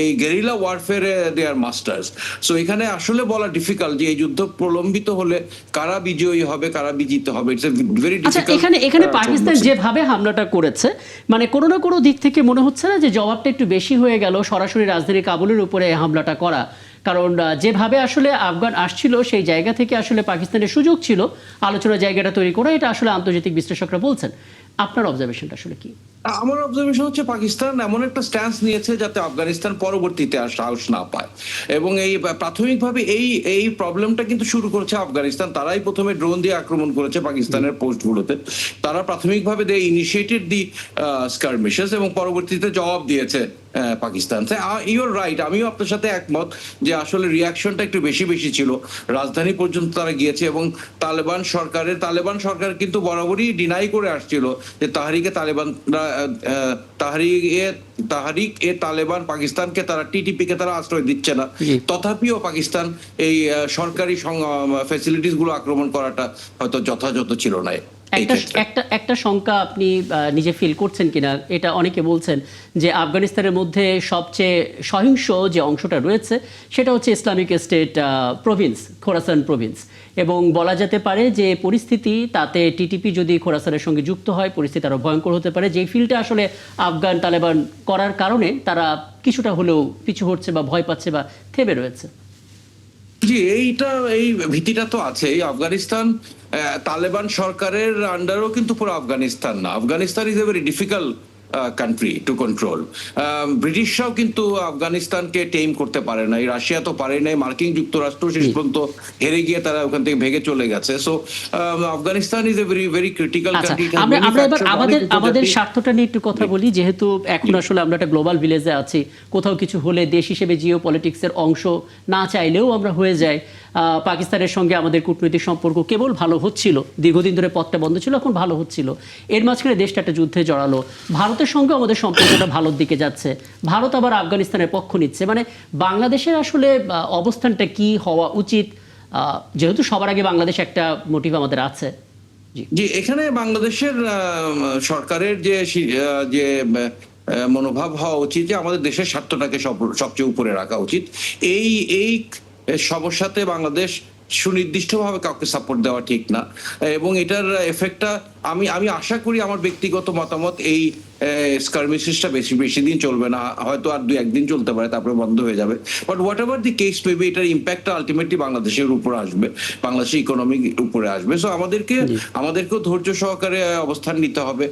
এই গেরিলা ওয়ারফেয়ারে দে আর মাস্টার্স। সো এখানে আসলে বলা ডিফিকাল্ট যে এই যুদ্ধ প্রলম্বিত হলে কারা বিজয়ী হবে, কারা বিজিত হবে। It's a very difficult. এখানে পাকিস্তান যেভাবে হামলাটা করেছে, মানে কোনো না কোনো দিক থেকে মনে হচ্ছে না যে জবাবটা একটু বেশি হয়ে গেল সরাসরি রাজধানী কাবুলের উপরে হামলাটা করা? কারণ যেভাবে আসলে আফগান আসছিল সেই জায়গা থেকে আসলে পাকিস্তানের সুযোগ ছিল আলোচনার জায়গাটা তৈরি করা, এটা আসলে আন্তর্জাতিক বিশ্লেষকরা বলছেন। আপনার অবজারভেশনটা আসলে কি? আমার অবজারভেশন হচ্ছে পাকিস্তান এমন একটা স্ট্যান্স নিয়েছে যাতে আফগানিস্তান পরবর্তীতে আর সাহস না পায়, এবং এই প্রাথমিকভাবে এই প্রবলেমটা কিন্তু শুরু করেছে আফগানিস্তান। তারাই প্রথমে ড্রোন দিয়ে আক্রমণ করেছে পাকিস্তানের পোস্টগুলোতে। তারা প্রাথমিকভাবে দে ইনিশিয়েটেড দি স্কারমিশেস, এবং পরবর্তীতে জবাব দিয়েছে পাকিস্তান। ইউর রাইট, আমিও আপনার সাথে একমত যে আসলে রিয়াকশনটা একটু বেশি ছিল। রাজধানী পর্যন্ত তারা গিয়েছে, এবং তালেবান সরকার কিন্তু বরাবরই ডিনাই করে আসছিল যে তালেবান পাকিস্তানকে, তারা টিটিপি কে তারা আশ্রয় দিচ্ছে না। তথাপিও পাকিস্তান এই সরকারি ফ্যাসিলিটিস গুলো আক্রমণ করাটা হয়তো যথাযথ ছিল না। একটা একটা একটা শঙ্কা আপনি নিজে ফিল করছেন কিনা, এটা অনেকে বলছেন যে আফগানিস্তানের মধ্যে সবচেয়ে সহিংস যে অংশটা রয়েছে সেটা হচ্ছে Islamic state Province, Khorasan Province, এবং বলা যেতে পারে যে পরিস্থিতি তাতে টিটিপি যদি খোরাসানের সঙ্গে যুক্ত হয় পরিস্থিতি আরও ভয়ঙ্কর হতে পারে, যে ফিল্ডটা আসলে আফগান তালেবান করার কারণে তারা কিছুটা হলেও পিছু হচ্ছে বা ভয় পাচ্ছে বা থেমে রয়েছে। জি, এই ভীতিটা তো আছেই। আফগানিস্তান তালেবান সরকারের আন্ডারও কিন্তু পুরো আফগানিস্তান না। Afghanistan is a very difficult country to control. ব্রিটিশরাও কিন্তু আফগানিস্তানকে টেম করতে পারে নাই, রাশিয়া তো পারে নাই, মার্কিন যুক্তরাষ্ট্র শেষ পর্যন্ত হেরে গিয়ে তারা ওখান থেকে ভেগে চলে গেছে। So Afghanistan is a very very critical country. আমরা এবার আমাদের স্বার্থটা নিয়ে একটু কথা বলি, যেহেতু এখন আসলে আমরা একটা গ্লোবাল ভিলেজে আছি, কোথাও কিছু হলে দেশ হিসেবে জিও পলিটিক্সের অংশ না চাইলেও আমরা হয়ে যাই। পাকিস্তানের সঙ্গে আমাদের কূটনৈতিক সম্পর্ক কেবল ভালো হচ্ছিল, দীর্ঘদিন ধরে পথটা বন্ধ ছিল, এখন ভালো হচ্ছিল। এর মাঝখানে দেশটা একটা যুদ্ধে জড়ালো, ভারতের সঙ্গে আমাদের সম্পর্কটা ভালোর দিকে যাচ্ছে, ভারত আবার আফগানিস্তানের পক্ষ নিচ্ছে। মানে বাংলাদেশের আসলে অবস্থানটা কি হওয়া উচিত, যেহেতু সবার আগে বাংলাদেশ একটা মোটিভ আমাদের আছে। জি, এখানে বাংলাদেশের সরকারের যে মনোভাব হওয়া উচিত যে আমাদের দেশের স্বার্থটাকে সবচেয়ে উপরে রাখা উচিত। এই সমস্যাতে বাংলাদেশ সুনির্দিষ্টভাবে কাউকে সাপোর্ট দেওয়া ঠিক না, এবং এটার এফেক্টটা আমি আশা করি, আমার ব্যক্তিগত মতামত, এই স্কারমিসেসটা বেশি দিন চলবে না, হয়তো আর 2-1 দিন চলতে পারে, তারপরে বন্ধ হয়ে যাবে। But what ever the case maybe, এটার ইম্প্যাক্টটা আলটিমেটলি বাংলাদেশের উপর আসবে, বাংলাদেশের ইকোনমির উপরে আসবে। সো আমাদেরকেও ধৈর্য সহকারে অবস্থান নিতে হবে।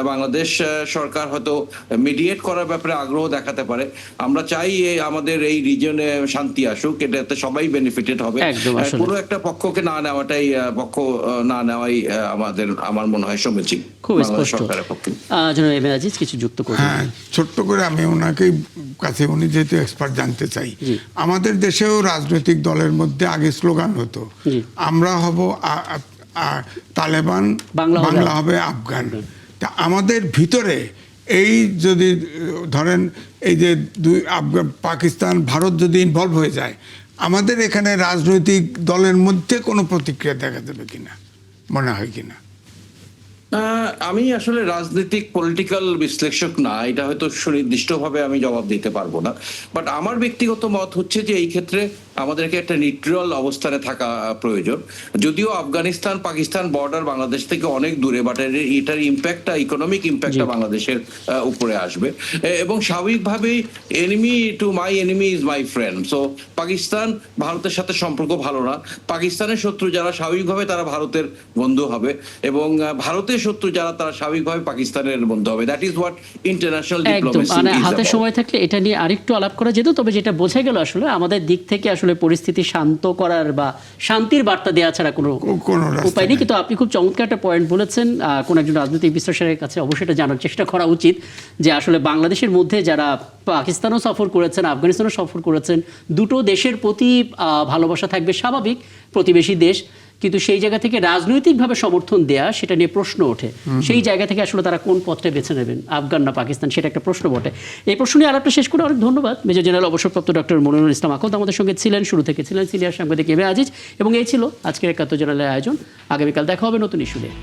বাংলাদেশ সরকার হয়তো মিডিয়েট করার ব্যাপারে আগ্রহ দেখাতে পারে। আমরা চাই আমাদের এই রিজনে শান্তি আসুক, এটাতে সবাই বেনিফিটেড হবে। পুরো একটা পক্ষকে না নেওয়াই আমার মনে হয় সমীচীন সরকারের পক্ষে। কিছু যুক্ত করুন। হ্যাঁ, ছোট্ট করে আমি ওনাকে কাছে, উনি যেহেতু এক্সপার্ট, জানতে চাই, আমাদের দেশেও রাজনৈতিক দলের মধ্যে আগে স্লোগান হতো, আমরা হব তালেবান, বাংলা হবে আফগান। তা আমাদের ভিতরে এই যদি ধরেন এই যে পাকিস্তান ভারত যদি ইনভলভ হয়ে যায়, আমাদের এখানে রাজনৈতিক দলের মধ্যে কোনো প্রতিক্রিয়া দেখা দেবে কিনা, মনে হয় কিনা? আমি আসলে রাজনৈতিক পলিটিক্যাল বিশ্লেষক না, এটা হয়তো সুনির্দিষ্টভাবে আমি জবাব দিতে পারবো না। বাট আমার ব্যক্তিগত মত হচ্ছে যে এই ক্ষেত্রে আমাদেরকে একটা নিউট্রাল অবস্থানে থাকা প্রয়োজন। যদিও আফগানিস্তান পাকিস্তান বর্ডার বাংলাদেশ থেকে অনেক দূরে, বাট এটার ইম্প্যাক্টটা, ইকোনমিক ইম্প্যাক্টটা বাংলাদেশের উপরে আসবে। এবং স্বাভাবিকভাবেই enemy to my enemy is my friend. So Pakistan ভারতের সাথে সম্পর্ক ভালো না, পাকিস্তানের শত্রু যারা স্বাভাবিকভাবে তারা ভারতের বন্ধু হবে, এবং ভারতের শত্রু যারা তারা স্বাভাবিকভাবে পাকিস্তানের বন্ধু হবে। That is what international diplomacy is about. হাতে সময় থাকলে এটা নিয়ে আরেকটু আলাপ করা যেত, তবে যেটা বোঝা গেল আসলে আমাদের দিক থেকে আসলে পরিস্থিতি শান্ত করার বা শান্তির বার্তা দেওয়া ছাড়া কোনো উপায় নেই। কিন্তু আপনি খুব চমৎকার একটা পয়েন্ট বলেছেন, কোন একজন রাজনৈতিক বিশ্লেষকের কাছে অবশ্যই এটা জানার চেষ্টা করা উচিত যে আসলে বাংলাদেশের মধ্যে যারা পাকিস্তানও সফর করেছেন, আফগানিস্তানও সফর করেছেন, দুটো দেশের প্রতি ভালোবাসা থাকবে স্বাভাবিক, প্রতিবেশী দেশ, কিন্তু সেই জায়গা থেকে রাজনৈতিকভাবে সমর্থন দেয়া, সেটা নিয়ে প্রশ্ন ওঠে। সেই জায়গা থেকে আসলে তারা কোন পথটা বেছে নেবেন, আফগান না পাকিস্তান, সেটা একটা প্রশ্ন বটে। এই প্রশ্ন নিয়ে আলাপটা শেষ করে অনেক ধন্যবাদ। মেজর জেনারেল অবসরপ্রাপ্ত ডক্টর মনিরুল ইসলাম আখন্দ আমাদের সঙ্গে ছিলেন, শুরু থেকে ছিলেন সিনিয়র সাংবাদিক এম এ আজিজ, এবং এই ছিল আজকের ৭১ জেনারেলের আয়োজন। আগামীকাল দেখা হবে নতুন ইস্যু নিয়ে।